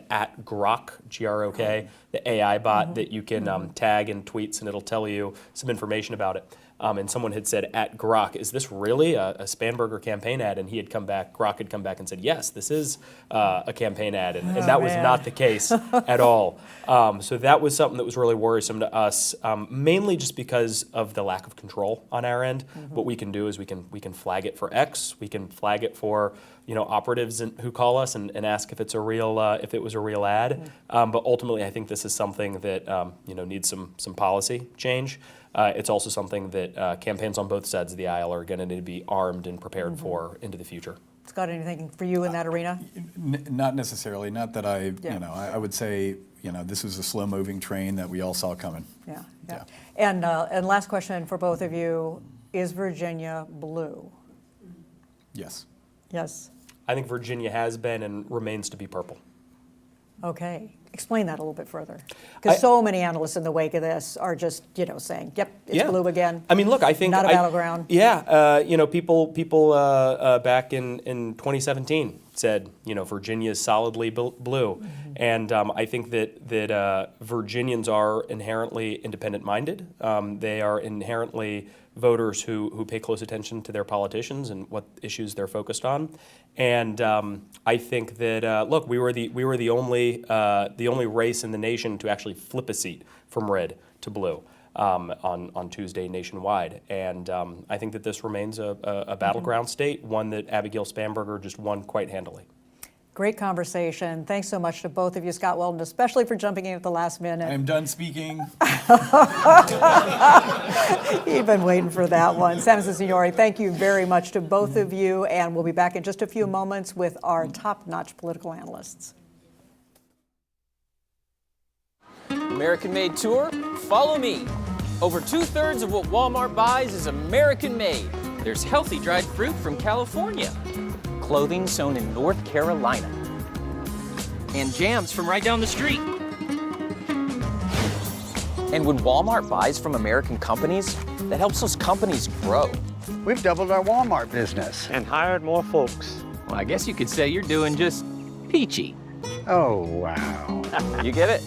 at Grok, Grok, the AI bot that you can tag in tweets and it'll tell you some information about it. And someone had said at Grok, "Is this really a Spanberger campaign ad?" And Grok had come back and said, "Yes, this is a campaign ad." And that was not the case at all. So that was something that was really worrisome to us, mainly just because of the lack of control on our end. Mm-hmm. What we can do is we can flag it for X, we can flag it for operatives who call us and ask if it's a real if it was a real ad. Mm-hmm. But ultimately, I think this is something that needs some policy change. It's also something that campaigns on both sides of the aisle are going to need to be armed and prepared for into the future. Scott, anything for you in that arena? Not necessarily. Not that I would say, this was a slow-moving train that we all saw coming. Yeah. And last question for both of you: is Virginia blue? Yes. Yes. I think Virginia has been and remains to be purple. Okay. Explain that a little bit further. Because so many analysts in the wake of this are just, saying, yep, it's blue again. I mean, look, I think... Not a battleground. Yeah. People back in 2017 said, Virginia is solidly blue. And I think that Virginians are inherently independent-minded. They are inherently voters who pay close attention to their politicians and what issues they're focused on. And I think that look, we were the only race in the nation to actually flip a seat from red to blue on Tuesday nationwide. And I think that this remains a battleground state, one that Abigail Spanberger just won quite handily. Great conversation. Thanks so much to both of you, Scott Weldon, especially for jumping in at the last minute. I'm done speaking. You've been waiting for that one. Samson, Signori, thank you very much to both of you, and we'll be back in just a few moments with our top-notch political analysts. American-made tour? Follow me. Over 2/3 of what Walmart buys is American-made. There's healthy dried fruit from California, clothing sewn in North Carolina, and jams from right down the street. And when Walmart buys from American companies, that helps those companies grow. We've doubled our Walmart business. And hired more folks. Well, I guess you could say you're doing just peachy. Oh, wow. You get it?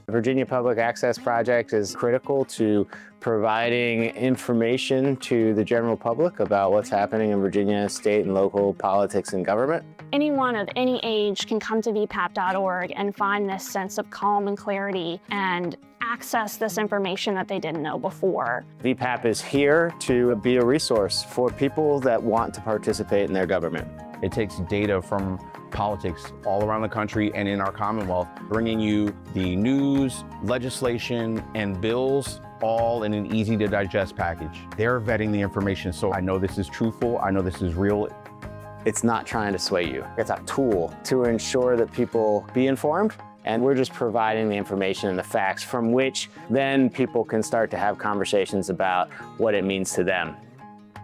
The Virginia Public Access Project is critical to providing information to the general public about what's happening in Virginia state and local politics and government. Anyone of any age can come to vpap.org and find this sense of calm and clarity and access this information that they didn't know before. VPAP is here to be a resource for people that want to participate in their government. It takes data from politics all around the country and in our Commonwealth, bringing you the news, legislation, and bills all in an easy to digest package. They're vetting the information, so I know this is truthful, I know this is real. It's not trying to sway you. It's a tool to ensure that people be informed, and we're just providing the information and the facts from which then people can start to have conversations about what it means to them.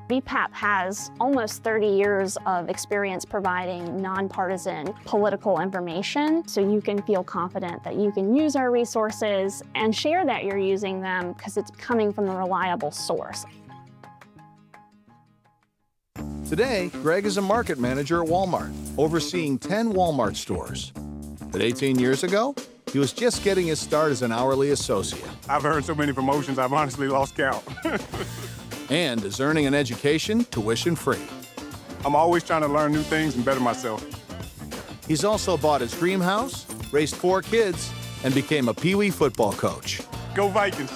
VPAP has almost 30 years of experience providing nonpartisan political information, so you can feel confident that you can use our resources and share that you're using them because it's coming from a reliable source. Today, Greg is a market manager at Walmart, overseeing 10 Walmart stores. But 18 years ago, he was just getting his start as an hourly associate. I've heard so many promotions, I've honestly lost count. And is earning an education tuition-free. I'm always trying to learn new things and better myself. He's also bought his dream house, raised 4 kids, and became a Pee Wee football coach. Go Vikings!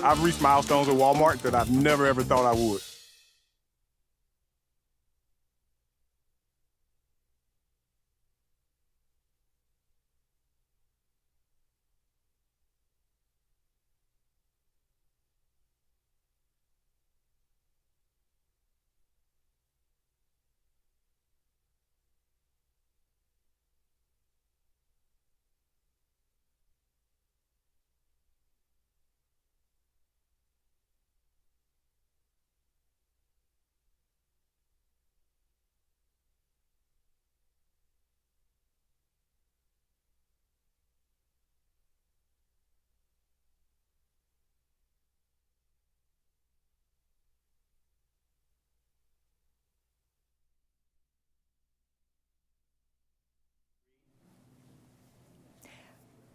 I've reached milestones at Walmart that I've never ever thought I would.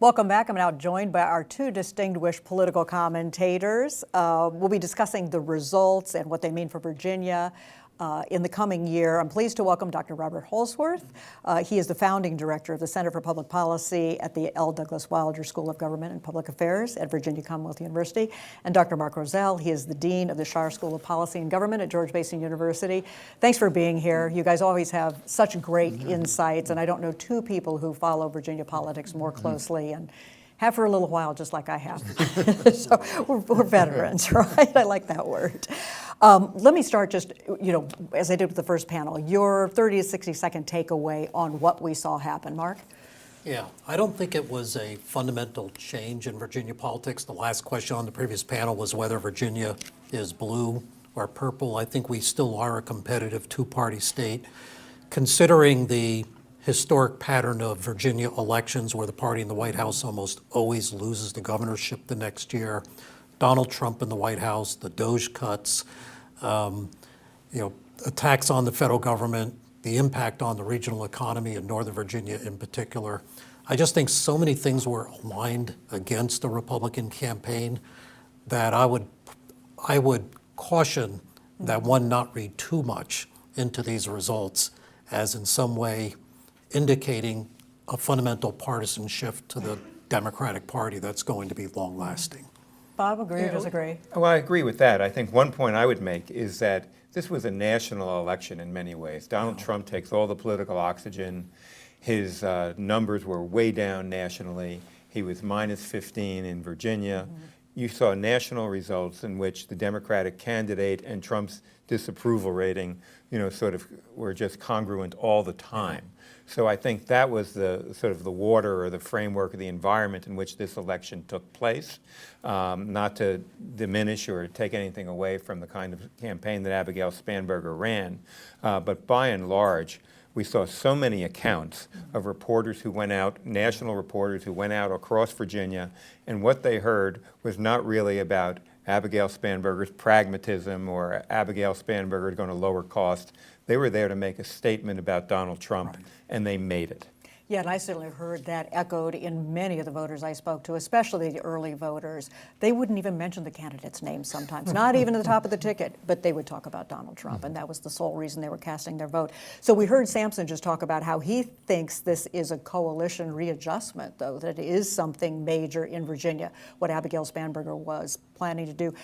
Welcome back. I'm now joined by our 2 distinguished political commentators. We'll be discussing the results and what they mean for Virginia in the coming year. I'm pleased to welcome Dr. Robert Holsworth. He is the founding director of the Center for Public Policy at the L. Douglas Wilder School of Government and Public Affairs at Virginia Commonwealth University, and Dr. Mark Rozell. He is the dean of the Schar School of Policy and Government at George Mason University. Thanks for being here. You guys always have such great insights, and I don't know 2 people who follow Virginia politics more closely and have for a little while, just like I have. So we're veterans, right? I like that word. Let me start just, as I did with the first panel, your 30 to 60-second takeaway on what we saw happen. Mark? Yeah, I don't think it was a fundamental change in Virginia politics. The last question on the previous panel was whether Virginia is blue or purple. I think we still are a competitive 2-party state. Considering the historic pattern of Virginia elections where the party in the White House almost always loses the governorship the next year, Donald Trump in the White House, the DOJ cuts, attacks on the federal government, the impact on the regional economy in Northern Virginia in particular. I just think so many things were aligned against the Republican campaign that I would caution that one not read too much into these results as in some way indicating a fundamental partisan shift to the Democratic Party that's going to be long-lasting. Bob, agree or disagree? Well, I agree with that. I think one point I would make is that this was a national election in many ways. Donald Trump takes all the political oxygen. His numbers were way down nationally. He was minus 15 in Virginia. You saw national results in which the Democratic candidate and Trump's disapproval rating, sort of were just congruent all the time. So I think that was the sort of the water or the framework or the environment in which this election took place. Not to diminish or take anything away from the kind of campaign that Abigail Spanberger ran, but by and large, we saw so many accounts of reporters who went out, national reporters who went out across Virginia, and what they heard was not really about Abigail Spanberger's pragmatism or Abigail Spanberger going to lower costs. They were there to make a statement about Donald Trump, and they made it. Yeah, and I certainly heard that echoed in many of the voters I spoke to, especially the early voters. They wouldn't even mention the candidate's name sometimes, not even at the top of the ticket, but they would talk about Donald Trump, and that was the sole reason they were casting their vote. So we heard Samson just talk about how he thinks this is a coalition readjustment, though, that it is something major in Virginia, what Abigail Spanberger was planning to do.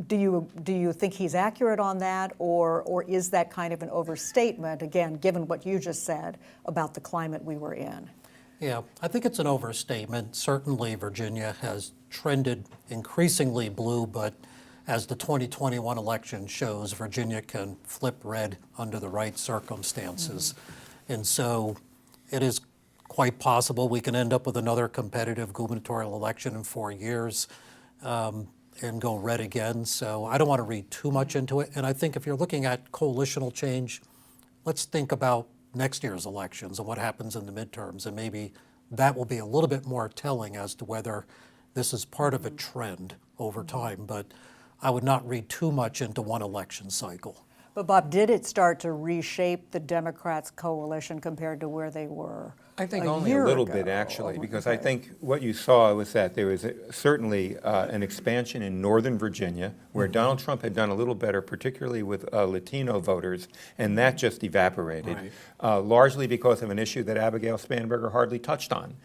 Do you think he's accurate on that, or is that kind of an overstatement, again, given what you just said about the climate we were in? Yeah, I think it's an overstatement. Certainly Virginia has trended increasingly blue, but as the 2021 election shows, Virginia can flip red under the right circumstances. And so it is quite possible we can end up with another competitive gubernatorial election in 4 years. And go red again. So I don't want to read too much into it. And I think if you're looking at coalitional change, let's think about next year's elections and what happens in the midterms. And maybe that will be a little bit more telling as to whether this is part of a trend over time. But I would not read too much into one election cycle. But Bob, did it start to reshape the Democrats' coalition compared to where they were? I think only a little bit, actually, because I think what you saw was that there was certainly an expansion in Northern Virginia, where Donald Trump had done a little better, particularly with Latino voters, and that just evaporated, largely because of an issue that Abigail Spanberger hardly touched on,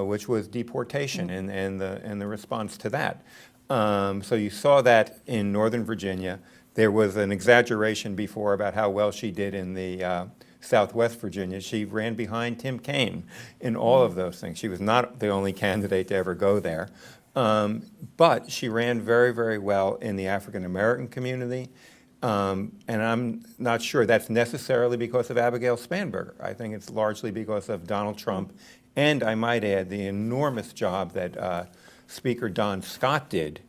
which was deportation and the response to that. So you saw that in Northern Virginia. There was an exaggeration before about how well she did in the Southwest Virginia. She ran behind Tim Kaine in all of those things. She was not the only candidate to ever go there. But she ran very, very well in the African American community. And I'm not sure that's necessarily because of Abigail Spanberger. I think it's largely because of Donald Trump. And I might add the enormous job that Speaker Don Scott did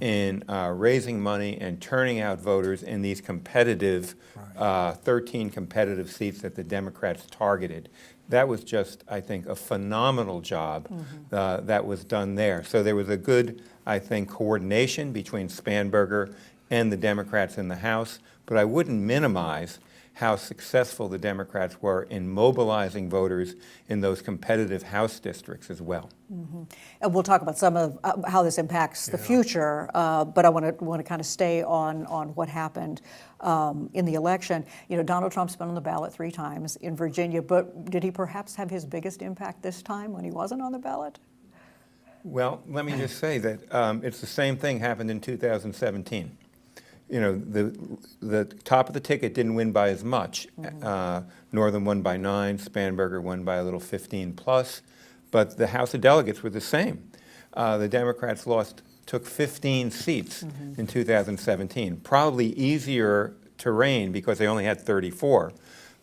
in raising money and turning out voters in these competitive, 13 competitive seats that the Democrats targeted. That was just, I think, a phenomenal job that was done there. So there was a good, I think, coordination between Spanberger and the Democrats in the House, but I wouldn't minimize how successful the Democrats were in mobilizing voters in those competitive House districts as well. And we'll talk about some of how this impacts the future, but I want to kind of stay on what happened in the election. You know, Donald Trump's been on the ballot 3 times in Virginia, but did he perhaps have his biggest impact this time when he wasn't on the ballot? Well, let me just say that it's the same thing happened in 2017. You know, the top of the ticket didn't win by as much. Northern won by 9, Spanberger won by a little 15 plus, but the House of Delegates were the same. The Democrats took 15 seats in 2017. Probably easier terrain because they only had 34.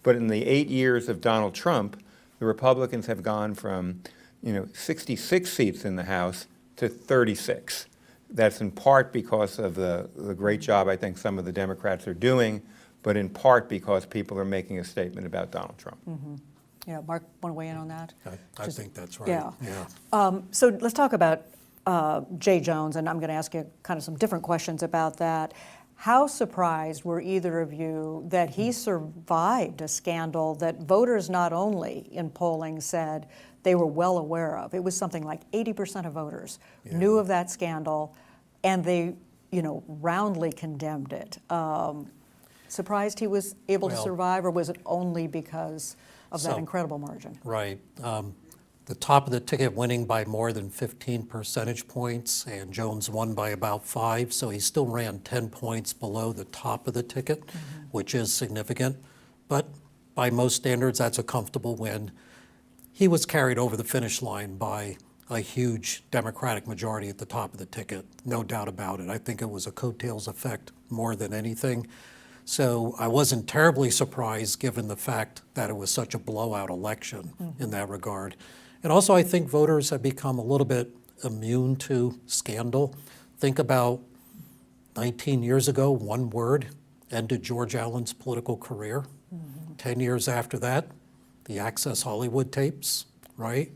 But in the 8 years of Donald Trump, the Republicans have gone from 66 seats in the House to 36. That's in part because of the great job I think some of the Democrats are doing, but in part because people are making a statement about Donald Trump. Yeah, Mark, want to weigh in on that? I think that's right. Yeah. So let's talk about Jay Jones, and I'm going to ask you kind of some different questions about that. How surprised were either of you that he survived a scandal that voters not only in polling said they were well aware of? It was something like 80% of voters knew of that scandal, and they, roundly condemned it. Surprised he was able to survive, or was it only because of that incredible margin? Right. The top of the ticket winning by more than 15 percentage points, and Jones won by about 5, so he still ran 10 points below the top of the ticket, which is significant. But by most standards, that's a comfortable win. He was carried over the finish line by a huge Democratic majority at the top of the ticket, no doubt about it. I think it was a coattails effect more than anything. So I wasn't terribly surprised given the fact that it was such a blowout election in that regard. And also I think voters have become a little bit immune to scandal. Think about 19 years ago, one word ended George Allen's political career. 10 years after that, the Access Hollywood tapes, right?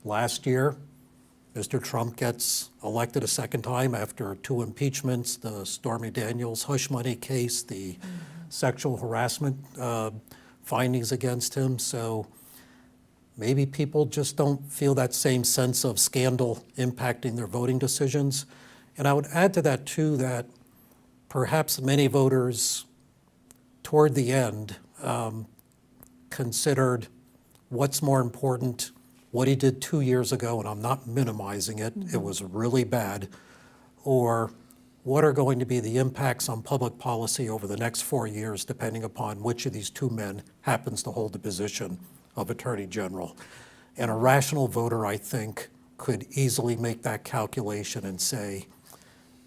Last year, Mr. Trump gets elected a second time after 2 impeachments, the Stormy Daniels hush money case, the sexual harassment findings against him. So maybe people just don't feel that same sense of scandal impacting their voting decisions. And I would add to that, too, that perhaps many voters toward the end considered what's more important, what he did 2 years ago, and I'm not minimizing it, it was really bad, or what are going to be the impacts on public policy over the next 4 years, depending upon which of these two men happens to hold the position of Attorney General. And a rational voter, I think, could easily make that calculation and say,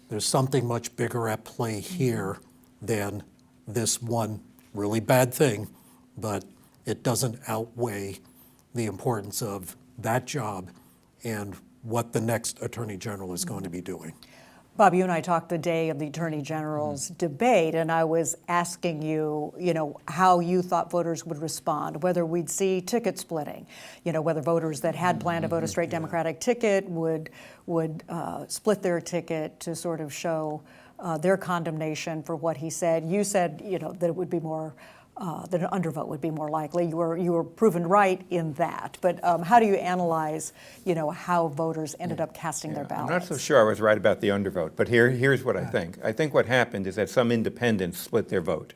there's something much bigger at play here than this one really bad thing, but it doesn't outweigh the importance of that job and what the next Attorney General is going to be doing. Bob, you and I talked the day of the Attorney General's debate, and I was asking you, how you thought voters would respond, whether we'd see ticket splitting, whether voters that had planned to vote a straight Democratic ticket would split their ticket to sort of show their condemnation for what he said. You said, that it would be more that an undervote would be more likely. You were proven right in that. But how do you analyze, how voters ended up casting their ballots? I'm not so sure I was right about the undervote, but here's what I think. I think what happened is that some independents split their vote.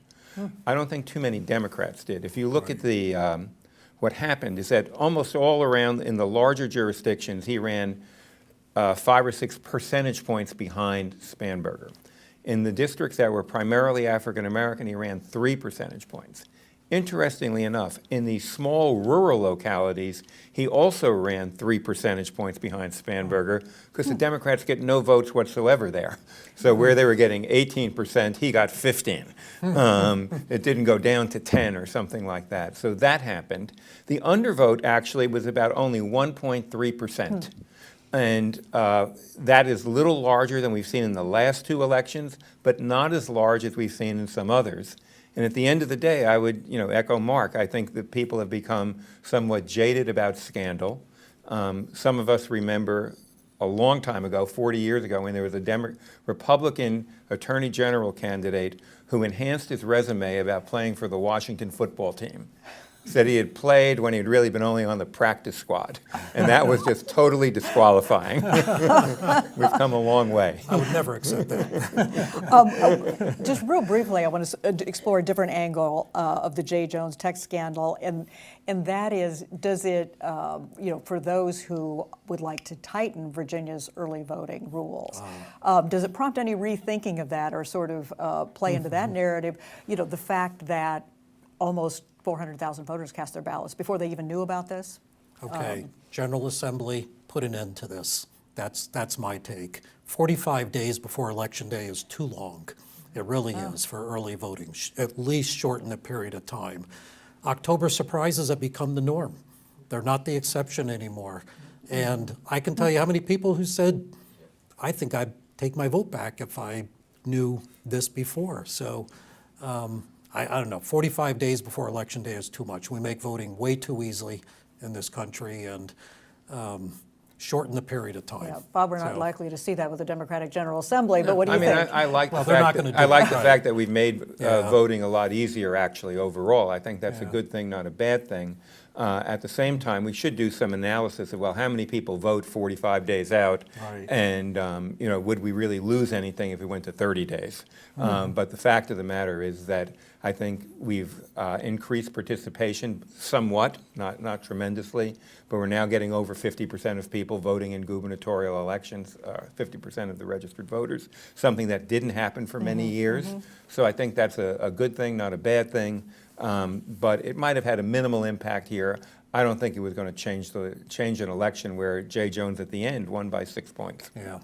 I don't think too many Democrats did. If you look at the what happened is that almost all around in the larger jurisdictions, he ran 5 or 6 percentage points behind Spanberger. In the districts that were primarily African American, he ran 3 percentage points. Interestingly enough, in the small rural localities, he also ran 3 percentage points behind Spanberger because the Democrats get no votes whatsoever there. So where they were getting 18%, he got 15. It didn't go down to 10 or something like that. So that happened. The undervote actually was about only 1.3%. And that is a little larger than we've seen in the last 2 elections, but not as large as we've seen in some others. And at the end of the day, I would echo Mark. I think that people have become somewhat jaded about scandal. Some of us remember a long time ago, 40 years ago, when there was a Republican Attorney General candidate who enhanced his resume about playing for the Washington football team. Said he had played when he'd really been only on the practice squad. And that was just totally disqualifying. We've come a long way. I would never accept that. Just real briefly, I want to explore a different angle of the J. Jones text scandal, and that is, does it, for those who would like to tighten Virginia's early voting rules, does it prompt any rethinking of that or sort of play into that narrative? The fact that almost 400,000 voters cast their ballots before they even knew about this? Okay, General Assembly, put an end to this. That's my take. 45 days before Election Day is too long. It really is for early voting. At least shorten the period of time. October surprises have become the norm. They're not the exception anymore. And I can tell you how many people who said, I think I'd take my vote back if I knew this before. So I don't know, 45 days before Election Day is too much. We make voting way too easily in this country, and shorten the period of time. Yeah, Bob, we're not likely to see that with the Democratic General Assembly, but what do you think? I like Well, the they're not fact gonna that, do I like it the right. fact that we've made voting a lot easier, actually, overall. I think that's a good thing, not a bad thing. At the same time, we should do some analysis of, well, how many people vote 45 days out, Right. and would we really lose anything if we went to 30 days? But the fact of the matter is that I think we've increased participation somewhat, not tremendously, but we're now getting over 50% of people voting in gubernatorial elections, 50% of the registered voters, something that didn't happen for many years. So I think that's a good thing, not a bad thing. But it might have had a minimal impact here. I don't think it was going to change an election where Jay Jones at the end won by 6 points. Yeah.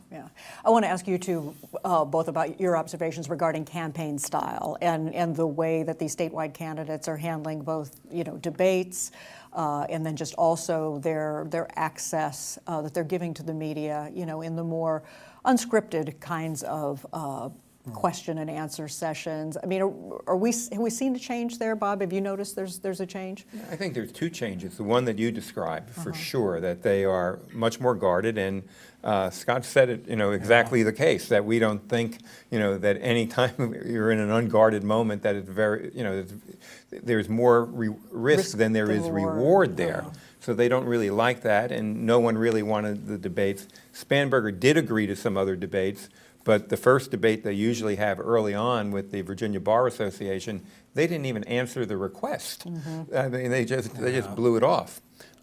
I want to ask you two both about your observations regarding campaign style and the way that these statewide candidates are handling both, debates and then just also their access that they're giving to the media, in the more unscripted kinds of question and answer sessions. I mean, have we seen a change there, Bob? Have you noticed there's a change? I think there's two changes. The one that you described, for sure, that they are much more guarded, and Scott said it, exactly the case, that we don't think, that any time you're in an unguarded moment that it's very, there's more risk than there is reward there. So they don't really like that, and no one really wanted the debates. Spanberger did agree to some other debates, but the first debate they usually have early on with the Virginia Bar Association, they didn't even answer the request. I mean, they just blew it off.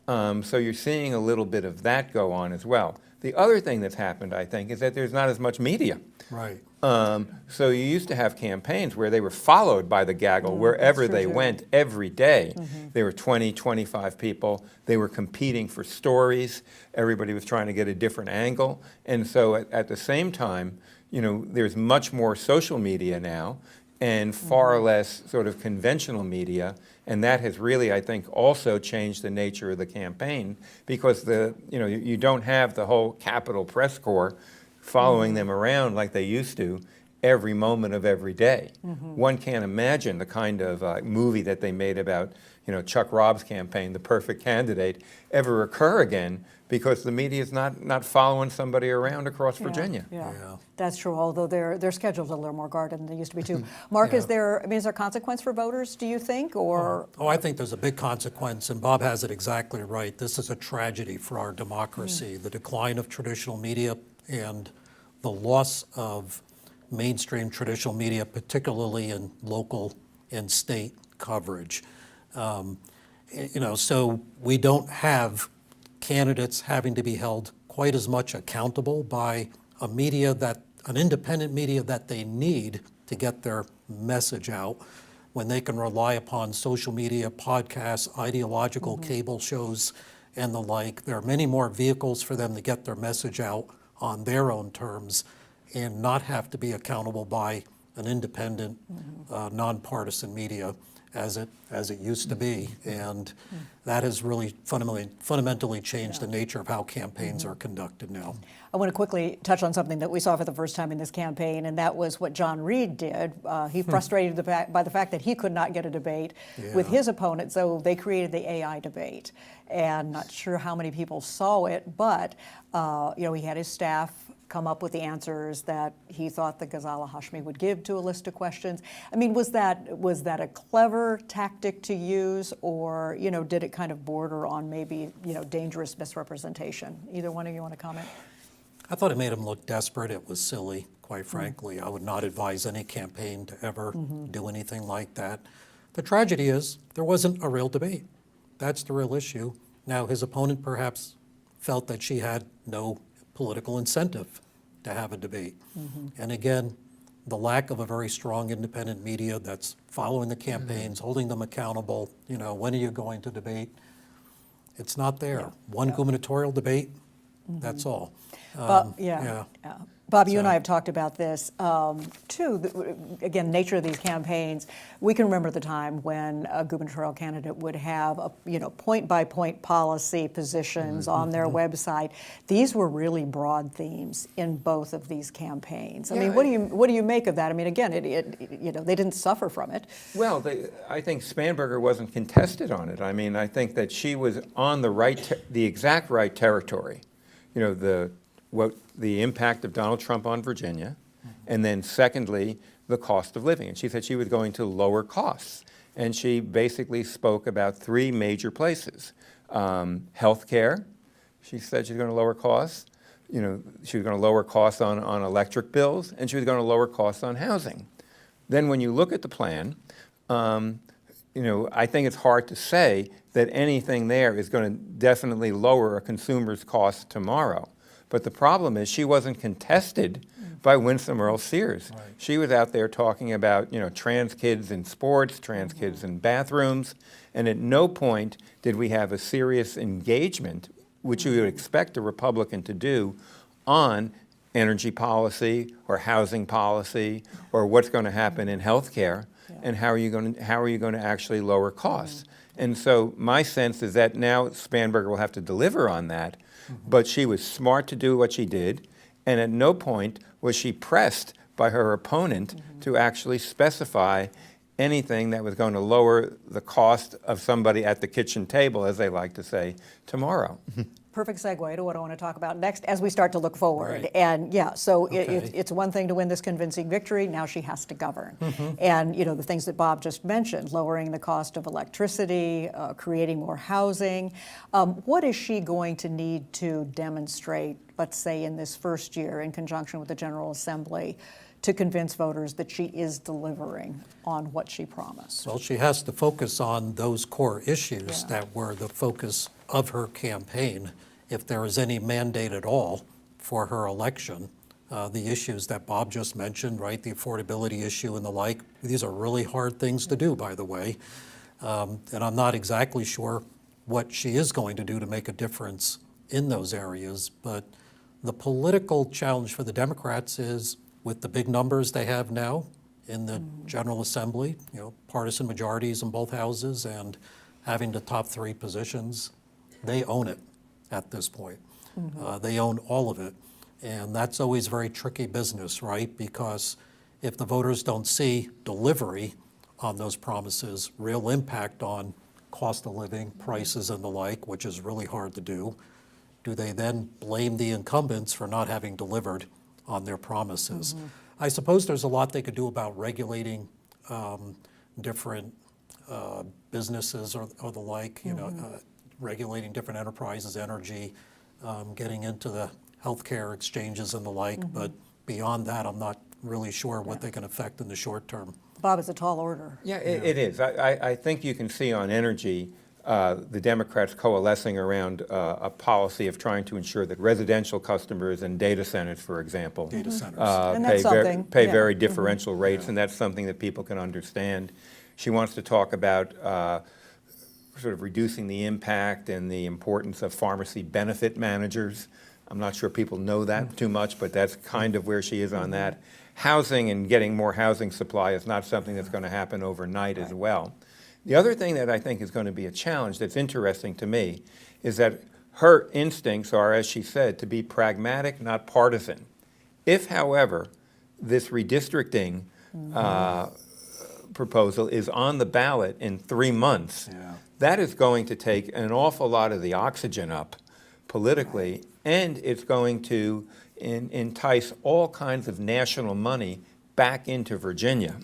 So you're seeing a little bit of that go on as well. The other thing that's happened, I think, is that there's not as much media. Right. So you used to have campaigns where they were followed by the gaggle wherever they went every day. There were 20, 25 people. They were competing for stories. Everybody was trying to get a different angle. And so at the same time, there's much more social media now and far less sort of conventional media. And that has really, I think, also changed the nature of the campaign, because you don't have the whole Capitol press corps following them around like they used to every moment of every day. One can't imagine the kind of movie that they made about Chuck Robb's campaign, The Perfect Candidate, ever occur again, because the media is not following somebody around across Virginia. Yeah, that's true, although their schedule's a little more guarded than they used to be too. Mark, is there consequence for voters, do you think, or? Oh, I think there's a big consequence, and Bob has it exactly right. This is a tragedy for our democracy, the decline of traditional media and the loss of mainstream traditional media, particularly in local and state coverage. So we don't have candidates having to be held quite as much accountable by an independent media that they need to get their message out, when they can rely upon social media, podcasts, ideological cable shows, and the like. There are many more vehicles for them to get their message out on their own terms and not have to be accountable by an independent, nonpartisan media as it used to be. And that has really fundamentally changed the nature of how campaigns are conducted now. I want to quickly touch on something that we saw for the first time in this campaign, and that was what John Reed did. He frustrated by the fact that he could not get a debate with his opponent, so they created the AI debate. And not sure how many people saw it, but he had his staff come up with the answers that he thought the Ghazala Hashmi would give to a list of questions. I mean, was that a clever tactic to use, or did it kind of border on maybe dangerous misrepresentation? Either one of you want to comment? I thought it made him look desperate. It was silly, quite frankly. I would not advise any campaign to ever do anything like that. The tragedy is there wasn't a real debate. That's the real issue. Now, his opponent perhaps felt that she had no political incentive to have a debate. And again, the lack of a very strong independent media that's following the campaigns, holding them accountable, when are you going to debate? It's not there. One gubernatorial debate, that's all. Bob, you and I have talked about this too. Again, nature of these campaigns. We can remember the time when a gubernatorial candidate would have point-by-point policy positions on their website. These were really broad themes in both of these campaigns. I mean, what do you make of that? I mean, again, they didn't suffer from it. Well, I think Spanberger wasn't contested on it. I mean, I think that she was on the exact right territory. the impact of Donald Trump on Virginia, and then secondly, the cost of living. And she said she was going to lower costs. And she basically spoke about three major places. Healthcare, she said she was going to lower costs. She was going to lower costs on electric bills, and she was going to lower costs on housing. Then when you look at the plan, I think it's hard to say that anything there is going to definitely lower a consumer's costs tomorrow. But the problem is she wasn't contested by Winsome Earl Sears. Right. She was out there talking about, trans kids in sports, trans kids in bathrooms, and at no point did we have a serious engagement, which you would expect a Republican to do, on energy policy or housing policy or what's going to happen in healthcare, and how are you going to actually lower costs. And so my sense is that now Spanberger will have to deliver on that, but she was smart to do what she did, and at no point was she pressed by her opponent to actually specify anything that was going to lower the cost of somebody at the kitchen table, as they like to say, tomorrow. Perfect segue to what I want to talk about next as we start to look forward. Right. And so Okay. it's one thing to win this convincing victory. Now she has to govern. And the things that Bob just mentioned, lowering the cost of electricity, creating more housing. What is she going to need to demonstrate, let's say in this first year in conjunction with the General Assembly, to convince voters that she is delivering on what she promised? Well, she has to focus on those core issues that were the focus of her campaign. If there is any mandate at all for her election, the issues that Bob just mentioned, right, the affordability issue and the like, these are really hard things to do, by the way. And I'm not exactly sure what she is going to do to make a difference in those areas, but the political challenge for the Democrats is, with the big numbers they have now in the General Assembly, partisan majorities in both houses, and having the top three positions, they own it at this point. They own all of it. And that's always very tricky business, right? Because if the voters don't see delivery on those promises, real impact on cost of living, prices and the like, which is really hard to do they then blame the incumbents for not having delivered on their promises? I suppose there's a lot they could do about regulating different businesses or the like, regulating different enterprises, energy, getting into the healthcare exchanges and the like. But beyond that, I'm not really sure what they can affect in the short term. Bob, it's a tall order. Yeah, it is. I think you can see on energy the Democrats coalescing around a policy of trying to ensure that residential customers and data centers, for example, And that's something, pay very differential rates, and that's something that people can understand. She wants to talk about sort of reducing the impact and the importance of pharmacy benefit managers. I'm not sure people know that too much, but that's kind of where she is on that. Housing and getting more housing supply is not something that's going to happen overnight as well. The other thing that I think is going to be a challenge that's interesting to me is that her instincts are, as she said, to be pragmatic, not partisan. If, however, this redistricting proposal is on the ballot in 3 months, that is going to take an awful lot of the oxygen up politically, and it's going to entice all kinds of national money back into Virginia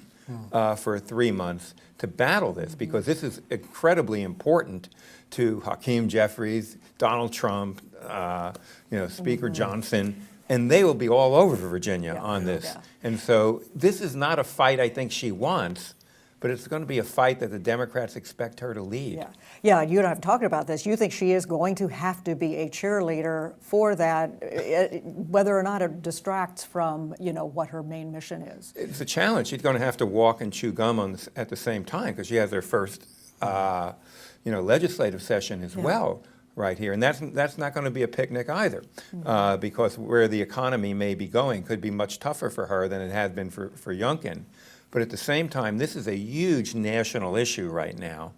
for 3 months to battle this, because this is incredibly important to Hakeem Jeffries, Donald Trump, Speaker Johnson, and they will be all over Virginia on this. And so this is not a fight I think she wants, but it's going to be a fight that the Democrats expect her to lead. Yeah, you and I have talked about this. You think she is going to have to be a cheerleader for that, whether or not it distracts from, what her main mission is. It's a challenge. She's going to have to walk and chew gum at the same time, because she has her first, legislative session as well right here. And that's not going to be a picnic either, because where the economy may be going could be much tougher for her than it has been for Youngkin. But at the same time, this is a huge national issue right now,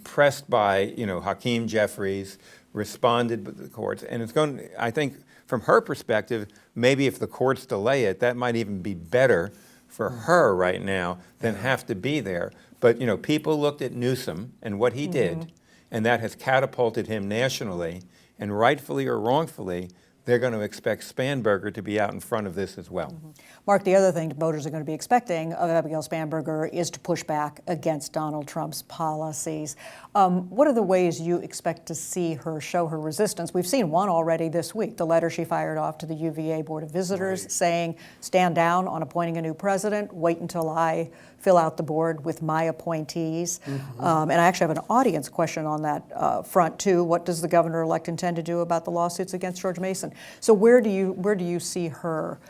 pressed by Hakeem Jeffries, responded by the courts, and it's going. I think from her perspective, maybe if the courts delay it, that might even be better for her right now than have to be there. But people looked at Newsom and what he did, and that has catapulted him nationally. And rightfully or wrongfully, they're going to expect Spanberger to be out in front of this as well. Mark, the other thing voters are going to be expecting of Abigail Spanberger is to push back against Donald Trump's policies. What are the ways you expect to see her show her resistance? We've seen one already this week, the letter she fired off to the UVA Board of Visitors saying, stand down on appointing a new president, wait until I fill out the board with my appointees. And I actually have an audience question on that front too. What does the governor-elect intend to do about the lawsuits against George Mason? So where do you see her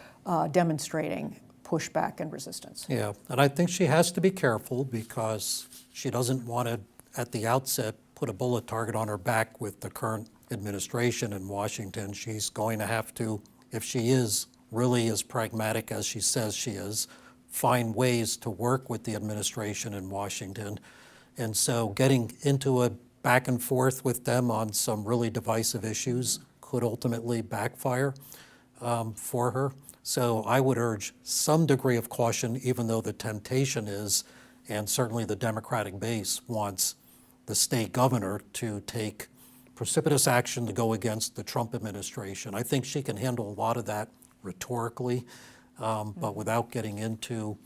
demonstrating pushback and resistance? Yeah, and I think she has to be careful because she doesn't want to, at the outset, put a bullet target on her back with the current administration in Washington. She's going to have to, if she is really as pragmatic as she says she is, find ways to work with the administration in Washington. And so getting into a back and forth with them on some really divisive issues could ultimately backfire for her. So I would urge some degree of caution, even though the temptation is, and certainly the Democratic base wants the state governor to take precipitous action to go against the Trump administration. I think she can handle a lot of that rhetorically, but without getting into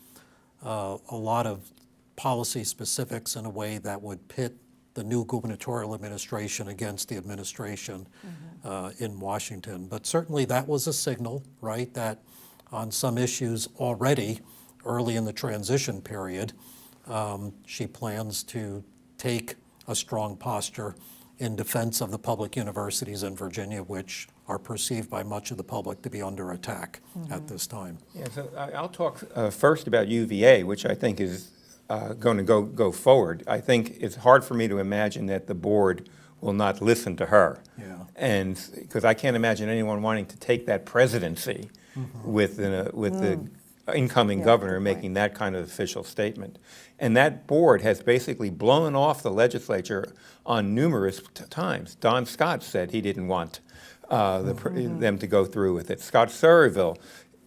a lot of policy specifics in a way that would pit the new gubernatorial administration against the administration in Washington. But certainly that was a signal, right, that on some issues already early in the transition period, she plans to take a strong posture in defense of the public universities in Virginia, which are perceived by much of the public to be under attack at this time. Yeah, so I'll talk first about UVA, which I think is going to go forward. I think it's hard for me to imagine that the board will not listen to her. Yeah. And because I can't imagine anyone wanting to take that presidency with the incoming governor making that kind of official statement. And that board has basically blown off the legislature on numerous times. Don Scott said he didn't want them to go through with it. Scott Surreyville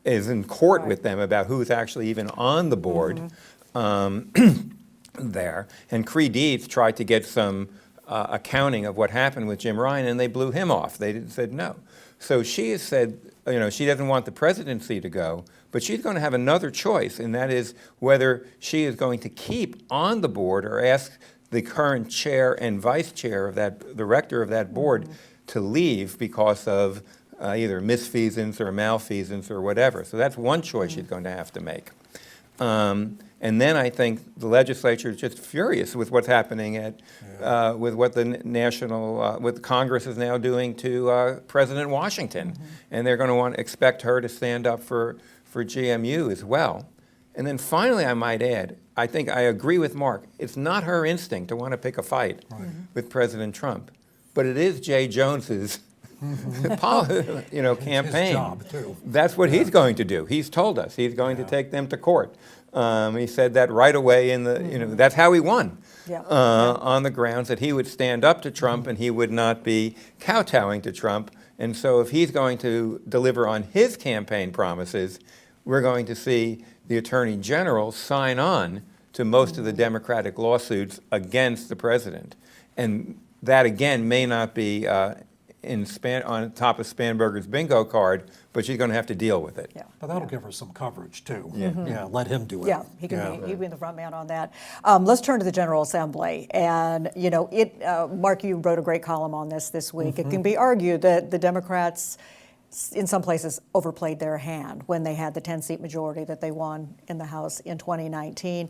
is in court with them about who's actually even on the board there. And Cree Deeds tried to get some accounting of what happened with Jim Ryan, and they blew him off. They said no. So she has said, she doesn't want the presidency to go, but she's going to have another choice, and that is whether she is going to keep on the board or ask the current chair and vice chair of the rector of that board to leave because of either misfeasance or malfeasance or whatever. So that's one choice she's going to have to make. And then I think the legislature is just furious with what's happening with what the what Congress is now doing to President Washington, and they're going to expect her to stand up for GMU as well. And then finally, I might add, I think I agree with Mark. It's not her instinct to want to pick a fight with President Trump, but it is Jay Jones's campaign. His job, too. That's what he's going to do. He's told us he's going to take them to court. He said that right away in the, that's how he won. On the grounds that he would stand up to Trump and he would not be kowtowing to Trump. And so if he's going to deliver on his campaign promises, we're going to see the Attorney General sign on to most of the Democratic lawsuits against the president. And that, again, may not be on top of Spanberger's bingo card, but she's going to have to deal with it. But that'll give her some coverage, too. Let him do it. Yeah, he'll be the front man on that. Let's turn to the General Assembly. And, Mark, you wrote a great column on this week. It can be argued that the Democrats, in some places, overplayed their hand when they had the 10-seat majority that they won in the House in 2019.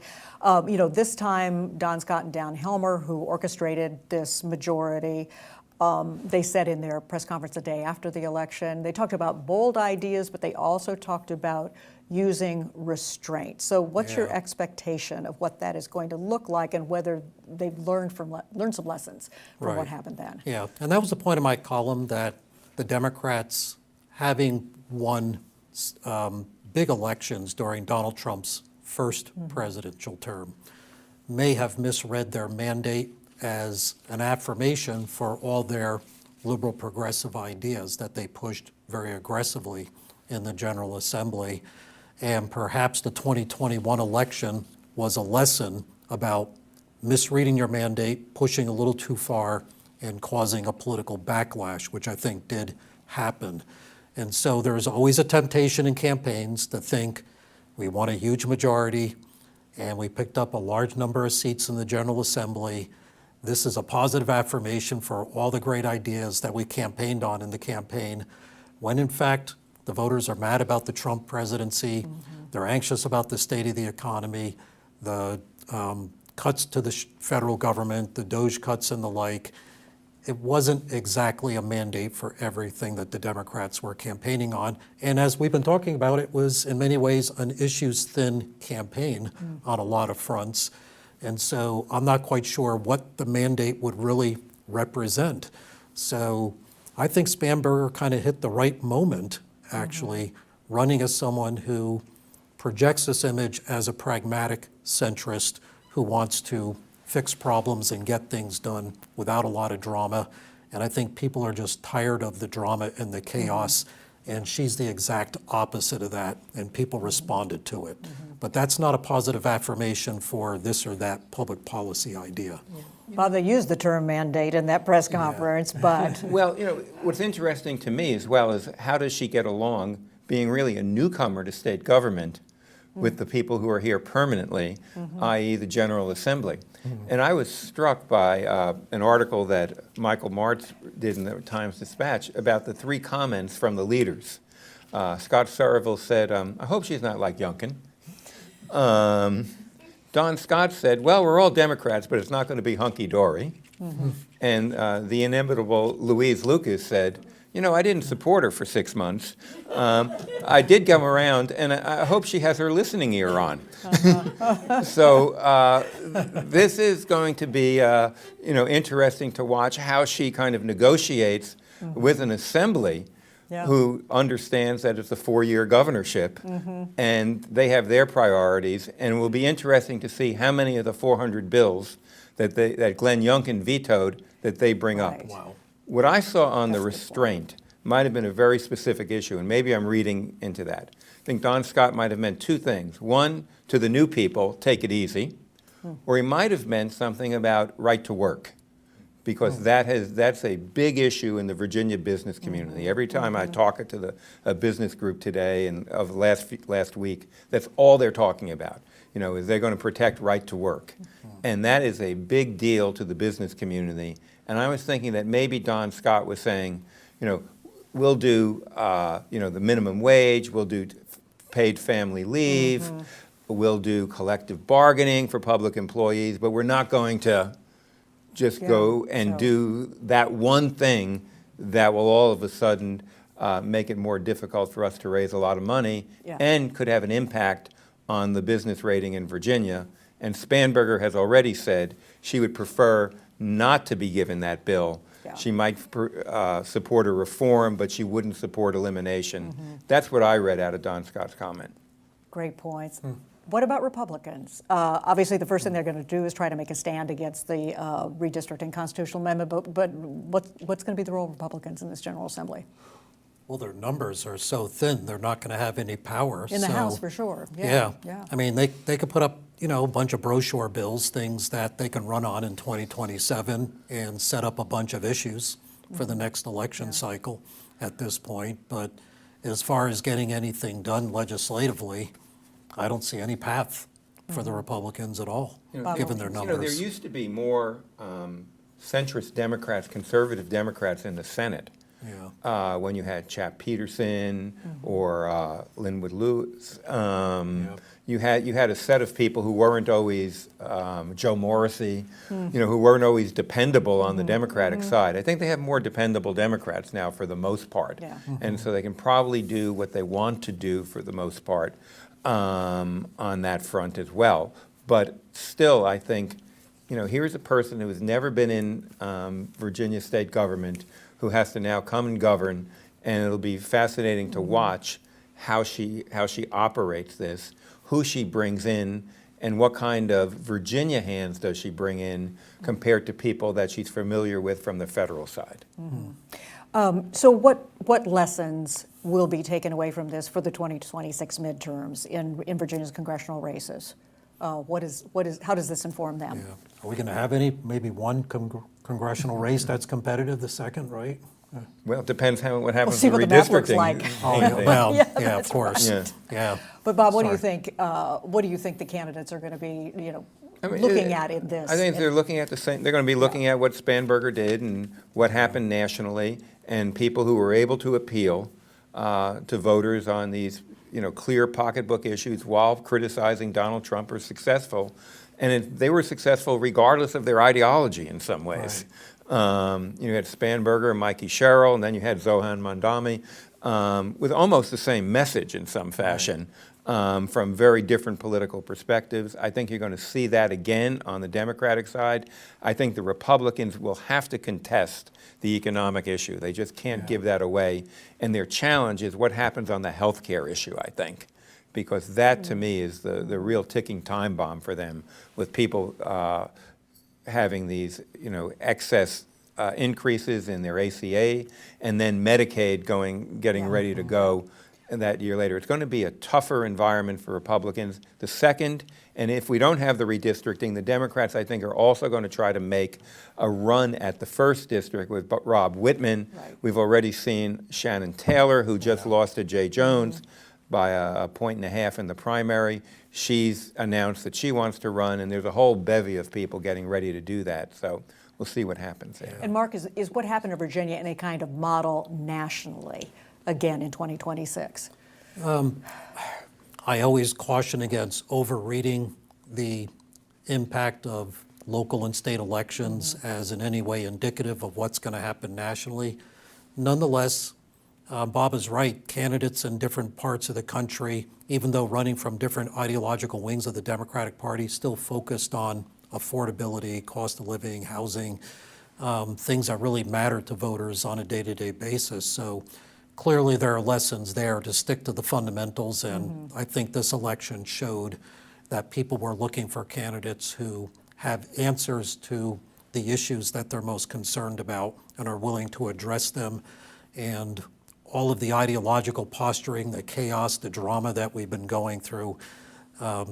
This time, Don Scott and Dan Helmer, who orchestrated this majority, they said in their press conference the day after the election, they talked about bold ideas, but they also talked about using restraint. So what's your expectation of what that is going to look like and whether they've learned some lessons from what happened then? Yeah, and that was the point of my column, that the Democrats, having won big elections during Donald Trump's first presidential term, may have misread their mandate as an affirmation for all their liberal progressive ideas that they pushed very aggressively in the General Assembly. And perhaps the 2021 election was a lesson about misreading your mandate, pushing a little too far and causing a political backlash, which I think did happen. And so there's always a temptation in campaigns to think we want a huge majority and we picked up a large number of seats in the General Assembly. This is a positive affirmation for all the great ideas that we campaigned on in the campaign, when in fact the voters are mad about the Trump presidency, they're anxious about the state of the economy, the cuts to the federal government, the DOGE cuts and the like. It wasn't exactly a mandate for everything that the Democrats were campaigning on. And as we've been talking about, it was in many ways an issues-thin campaign on a lot of fronts. And so I'm not quite sure what the mandate would really represent. So I think Spanberger kind of hit the right moment, actually, running as someone who projects this image as a pragmatic centrist who wants to fix problems and get things done without a lot of drama. And I think people are just tired of the drama and the chaos. And she's the exact opposite of that, and people responded to it. But that's not a positive affirmation for this or that public policy idea. Well, they used the term mandate in that press conference, but... Well, you know, what's interesting to me as well is how does she get along being really a newcomer to state government with the people who are here permanently, i.e. the General Assembly. And I was struck by an article that Michael Martz did in the Times-Dispatch about the 3 comments from the leaders. Scott Somerville said, I hope she's not like Youngkin. Don Scott said, well, we're all Democrats, but it's not going to be hunky-dory. And the inimitable Louise Lucas said, you know, I didn't support her for 6 months. I did come around, and I hope she has her listening ear on. So this is going to be, you know, interesting to watch how she kind of negotiates with an assembly who understands that it's a 4-year governorship, and they have their priorities. And it will be interesting to see how many of the 400 bills that Glenn Youngkin vetoed that they bring up. Wow. What I saw on the restraint might have been a very specific issue, and maybe I'm reading into that. I think Don Scott might have meant 2 things. One, to the new people, take it easy. Or he might have meant something about right to work, because that's a big issue in the Virginia business community. Every time I talk to a business group today and of last week, that's all they're talking about. You know, is they're going to protect right to work. And that is a big deal to the business community. And I was thinking that maybe Don Scott was saying, you know, we'll do, you know, the minimum wage, we'll do paid family leave, we'll do collective bargaining for public employees, but we're not going to just go and do that one thing that will all of a sudden make it more difficult for us to raise a lot of money and could have an impact on the business rating in Virginia. And Spanberger has already said she would prefer not to be given that bill. She might support a reform, but she wouldn't support elimination. That's what I read out of Don Scott's comment. Great points. What about Republicans? Obviously, the first thing they're going to do is try to make a stand against the redistricting constitutional amendment, but what's going to be the role of Republicans in this General Assembly? Well, their numbers are so thin, they're not going to have any power. In the House, for sure. Yeah. I mean, they could put up, you know, a bunch of brochure bills, things that they can run on in 2027 and set up a bunch of issues for the next election cycle at this point. But as far as getting anything done legislatively, I don't see any path for the Republicans at all, given their numbers. You know, there used to be more centrist Democrats, conservative Democrats in the Senate. When you had Chap Peterson or Linwood Lewis, you had a set of people who weren't always Joe Morrissey, you know, who weren't always dependable on the Democratic side. I think they have more dependable Democrats now for the most part, and so they can probably do what they want to do for the most part on that front as well. But still, I think, you know, here's a person who has never been in Virginia state government, who has to now come and govern, and it'll be fascinating to watch how she operates this, who she brings in, and what kind of Virginia hands does she bring in compared to people that she's familiar with from the federal side. So what lessons will be taken away from this for the 2026 midterms in Virginia's congressional races? How does this inform them? Yeah. Are we going to have maybe one congressional race that's competitive, the second, right? Well, it depends what happens see with what the map looks redistricting. like. Oh, yeah, well, Yeah, yeah, of that's course. right. Yeah. But Bob, what do you Sorry. think? What do you think the candidates are going to be, looking at in this? I think they're looking at the same. They're going to be looking at what Spanberger did and what happened nationally, and people who were able to appeal to voters on these, clear pocketbook issues while criticizing Donald Trump are successful, and they were successful regardless of their ideology in some ways. You had Spanberger and Mikey Sherrill, and then you had Zohan Mandami with almost the same message in some fashion. From very different political perspectives. I think you're going to see that again on the Democratic side. I think the Republicans will have to contest the economic issue. They just can't give that away. And their challenge is what happens on the health care issue, I think, because that to me is the real ticking time bomb for them, with people having these excess increases in their ACA and then Medicaid getting ready to go that year later. It's going to be a tougher environment for Republicans. The second, and if we don't have the redistricting, the Democrats, I think, are also going to try to make a run at the first district with Rob Whitman. Right. We've already seen Shannon Taylor, who just lost to Jay Jones by a 1.5 in the primary. She's announced that she wants to run, and there's a whole bevy of people getting ready to do that. So we'll see what happens there. And Mark, is what happened in Virginia in a kind of model nationally again in 2026? I always caution against overreading the impact of local and state elections as in any way indicative of what's going to happen nationally. Nonetheless, Bob is right. Candidates in different parts of the country, even though running from different ideological wings of the Democratic Party, still focused on affordability, cost of living, housing, things that really matter to voters on a day-to-day basis. So clearly there are lessons there to stick to the fundamentals, and I think this election showed that people were looking for candidates who have answers to the issues that they're most concerned about and are willing to address them. And all of the ideological posturing, the chaos, the drama that we've been going through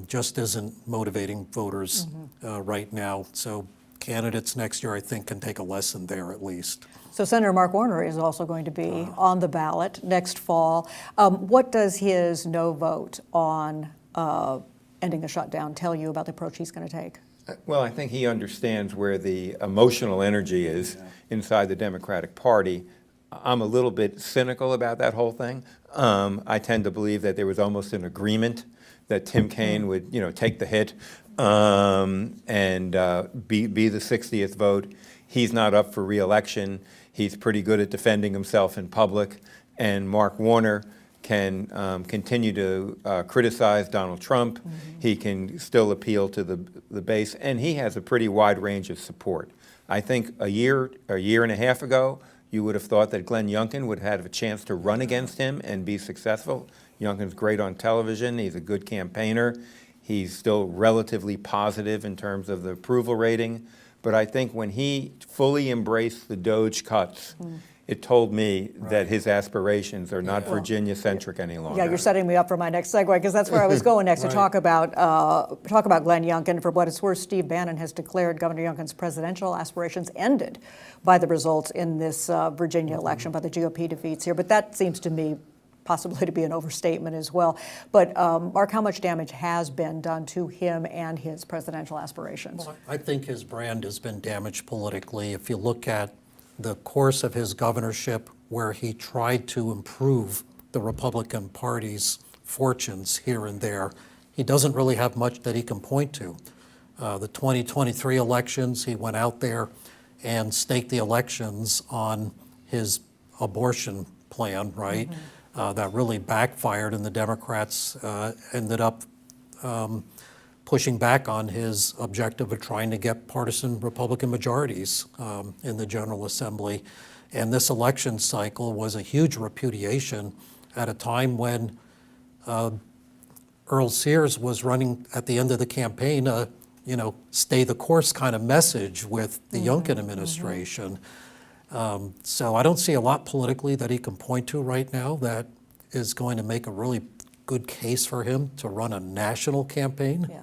just isn't motivating voters right now. So candidates next year, I think, can take a lesson there at least. So Senator Mark Warner is also going to be on the ballot next fall. What does his no vote on ending the shutdown tell you about the approach he's going to take? Well, I think he understands where the emotional energy is inside the Democratic Party. I'm a little bit cynical about that whole thing. I tend to believe that there was almost an agreement that Tim Kaine would, take the hit and be the 60th vote. He's not up for re-election. He's pretty good at defending himself in public, and Mark Warner can continue to criticize Donald Trump. He can still appeal to the base, and he has a pretty wide range of support. I think a year and a half ago, you would have thought that Glenn Youngkin would have a chance to run against him and be successful. Youngkin's great on television. He's a good campaigner. He's still relatively positive in terms of the approval rating. But I think when he fully embraced the DOGE cuts, it told me that his aspirations are not Virginia-centric any longer. Yeah, you're setting me up for my next segue, because that's where I was going next to talk about Glenn Youngkin. For what it's worth, Steve Bannon has declared Governor Youngkin's presidential aspirations ended by the results in this Virginia election, by the GOP defeats here. But that seems to me possibly to be an overstatement as well. But Mark, how much damage has been done to him and his presidential aspirations? Well, I think his brand has been damaged politically. If you look at the course of his governorship, where he tried to improve the Republican Party's fortunes here and there, he doesn't really have much that he can point to. The 2023 elections, he went out there and staked the elections on his abortion plan, right? That really backfired, and the Democrats ended up pushing back on his objective of trying to get partisan Republican majorities in the General Assembly. And this election cycle was a huge repudiation at a time when Earl Sears was running at the end of the campaign a stay the course kind of message with the Youngkin administration. So I don't see a lot politically that he can point to right now that is going to make a really good case for him to run a national campaign. Yeah.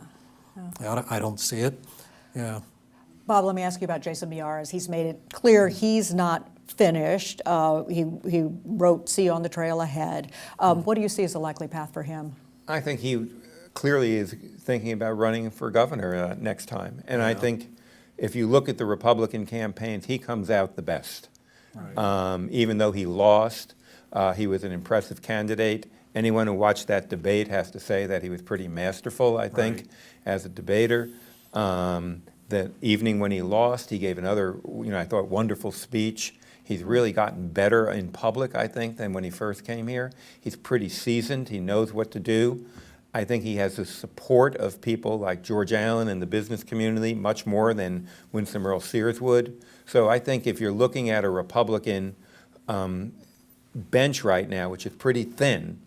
I don't see it. Yeah. Bob, let me ask you about Jason Miyares. He's made it clear he's not finished. He wrote "See you on the trail ahead." What do you see as the likely path for him? I think he clearly is thinking about running for governor next time. And I think if you look at the Republican campaigns, he comes out the best. Right. Even though he lost, he was an impressive candidate. Anyone who watched that debate has to say that he was pretty masterful, I think, as a debater. The evening when he lost, he gave another, I thought, wonderful speech. He's really gotten better in public, I think, than when he first came here. He's pretty seasoned. He knows what to do. I think he has the support of people like George Allen and the business community much more than Winsome Earl Sears would. So I think if you're looking at a Republican bench right now, which is pretty thin,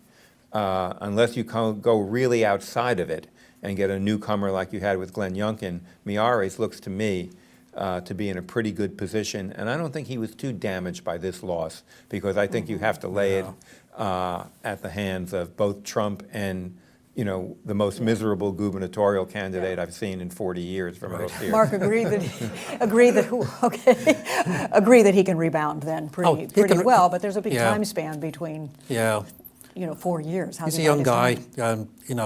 unless you go really outside of it and get a newcomer like you had with Glenn Youngkin, Miyares looks to me to be in a pretty good position. And I don't think he was too damaged by this loss, because I think you have to lay it at the hands of both Trump and the most miserable gubernatorial candidate I've seen in 40 years from Earl Sears. Mark, agree that he can rebound then pretty well, but there's a big time span between 4 years. He's a young guy.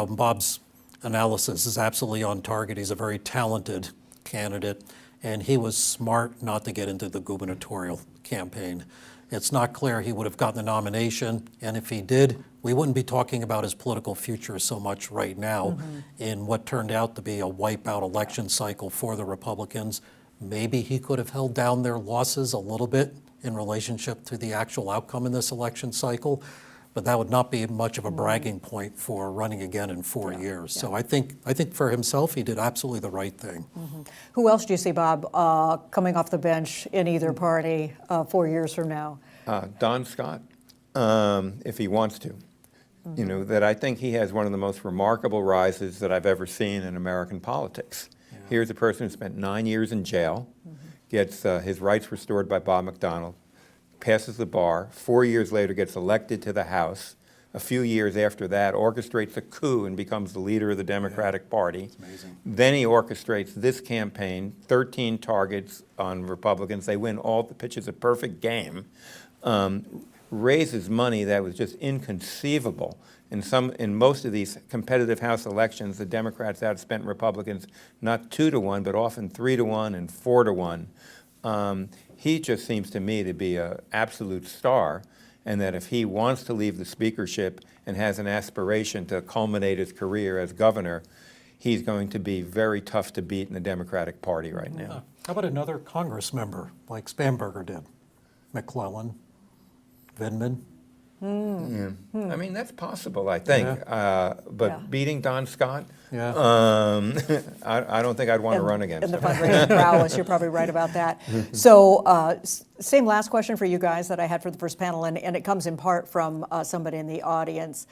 Bob's analysis is absolutely on target. He's a very talented candidate, and he was smart not to get into the gubernatorial campaign. It's not clear he would have gotten the nomination, and if he did, we wouldn't be talking about his political future so much right now in what turned out to be a wipeout election cycle for the Republicans. Maybe he could have held down their losses a little bit in relationship to the actual outcome in this election cycle, but that would not be much of a bragging point for running again in 4 years. So I think for himself, he did absolutely the right thing. Who else do you see, Bob, coming off the bench in either party 4 years from now? Don Scott, if he wants to. That I think he has one of the most remarkable rises that I've ever seen in American politics. Here's a person who spent 9 years in jail, gets his rights restored by Bob McDonnell, passes the bar, 4 years later gets elected to the House, a few years after that orchestrates a coup and becomes the leader of the Democratic Party. Then he orchestrates this campaign, 13 targets on Republicans. They win all the pitches, a perfect game. Raises money that was just inconceivable. In most of these competitive House elections, the Democrats outspent Republicans not 2-1, but often 3-1 and 4-1. He just seems to me to be an absolute star, and that if he wants to leave the speakership and has an aspiration to culminate his career as governor, he's going to be very tough to beat in the Democratic Party right now. How about another Congress member like Spanberger did? McClellan, Vindman? I mean, that's possible, I think. But beating Don Scott, I don't think I'd want to run against him. And the fundraising prowess, you're probably right about that. So same last question for you guys that I had for the first panel, and it comes in part from somebody in the audience.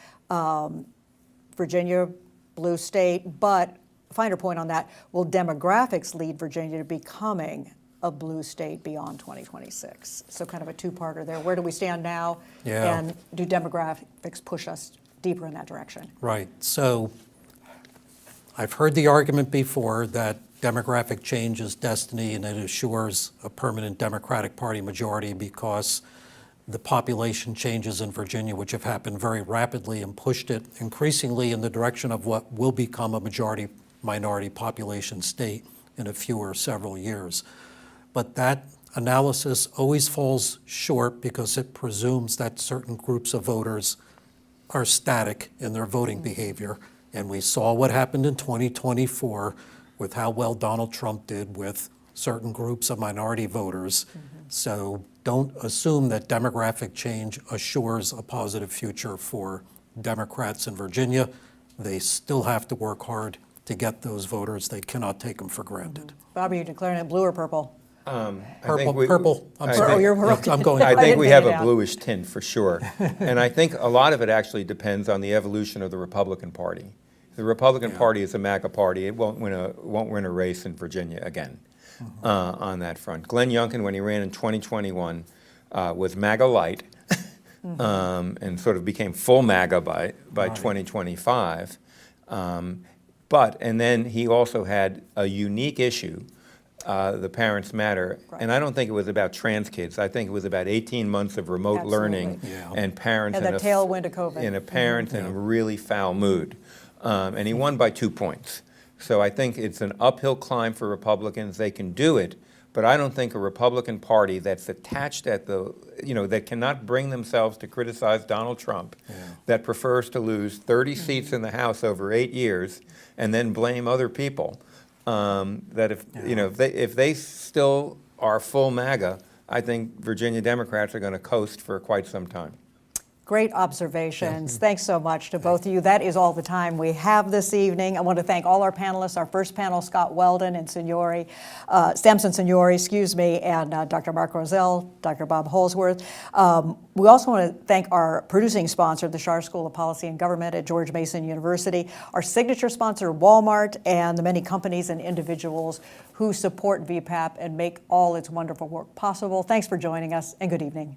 Virginia, blue state, but finer point on that, will demographics lead Virginia to becoming a blue state beyond 2026? So kind of a two-parter there. Where do we stand now? And do demographics push us deeper in that direction? Right. So I've heard the argument before that demographic change is destiny and it assures a permanent Democratic Party majority because the population changes in Virginia, which have happened very rapidly and pushed it increasingly in the direction of what will become a majority-minority population state in a few or several years. But that analysis always falls short because it presumes that certain groups of voters are static in their voting behavior. And we saw what happened in 2024 with how well Donald Trump did with certain groups of minority voters. So don't assume that demographic change assures a positive future for Democrats in Virginia. They still have to work hard to get those voters. They cannot take them for granted. Bob, are you declaring it blue or purple? Purple. I'm sorry. I'm going. I think we have a bluish tint for sure. And I think a lot of it actually depends on the evolution of the Republican Party. The Republican Party is a MAGA party. It won't win a race in Virginia again on that front. Glenn Youngkin, when he ran in 2021, was MAGA light and sort of became full MAGA by 2025. And then he also had a unique issue, the Parents Matter, and I don't think it was about trans kids. I think it was about 18 months of remote learning and parents And the tailwind of COVID. in a parents in a really foul mood. And he won by 2 points. So I think it's an uphill climb for Republicans. They can do it, but I don't think a Republican Party that's attached at the, that cannot bring themselves to criticize Donald Trump, that prefers to lose 30 seats in the House over 8 years and then blame other people, that if they still are full MAGA, I think Virginia Democrats are going to coast for quite some time. Great observations. Thanks so much to both of you. That is all the time we have this evening. I want to thank all our panelists, our first panel, Scott Weldon and Samson Signori, and Dr. Mark Rozell, Dr. Bob Holsworth. We also want to thank our producing sponsor, the Schar School of Policy and Government at George Mason University, our signature sponsor, Walmart, and the many companies and individuals who support VPAP and make all its wonderful work possible. Thanks for joining us, and good evening.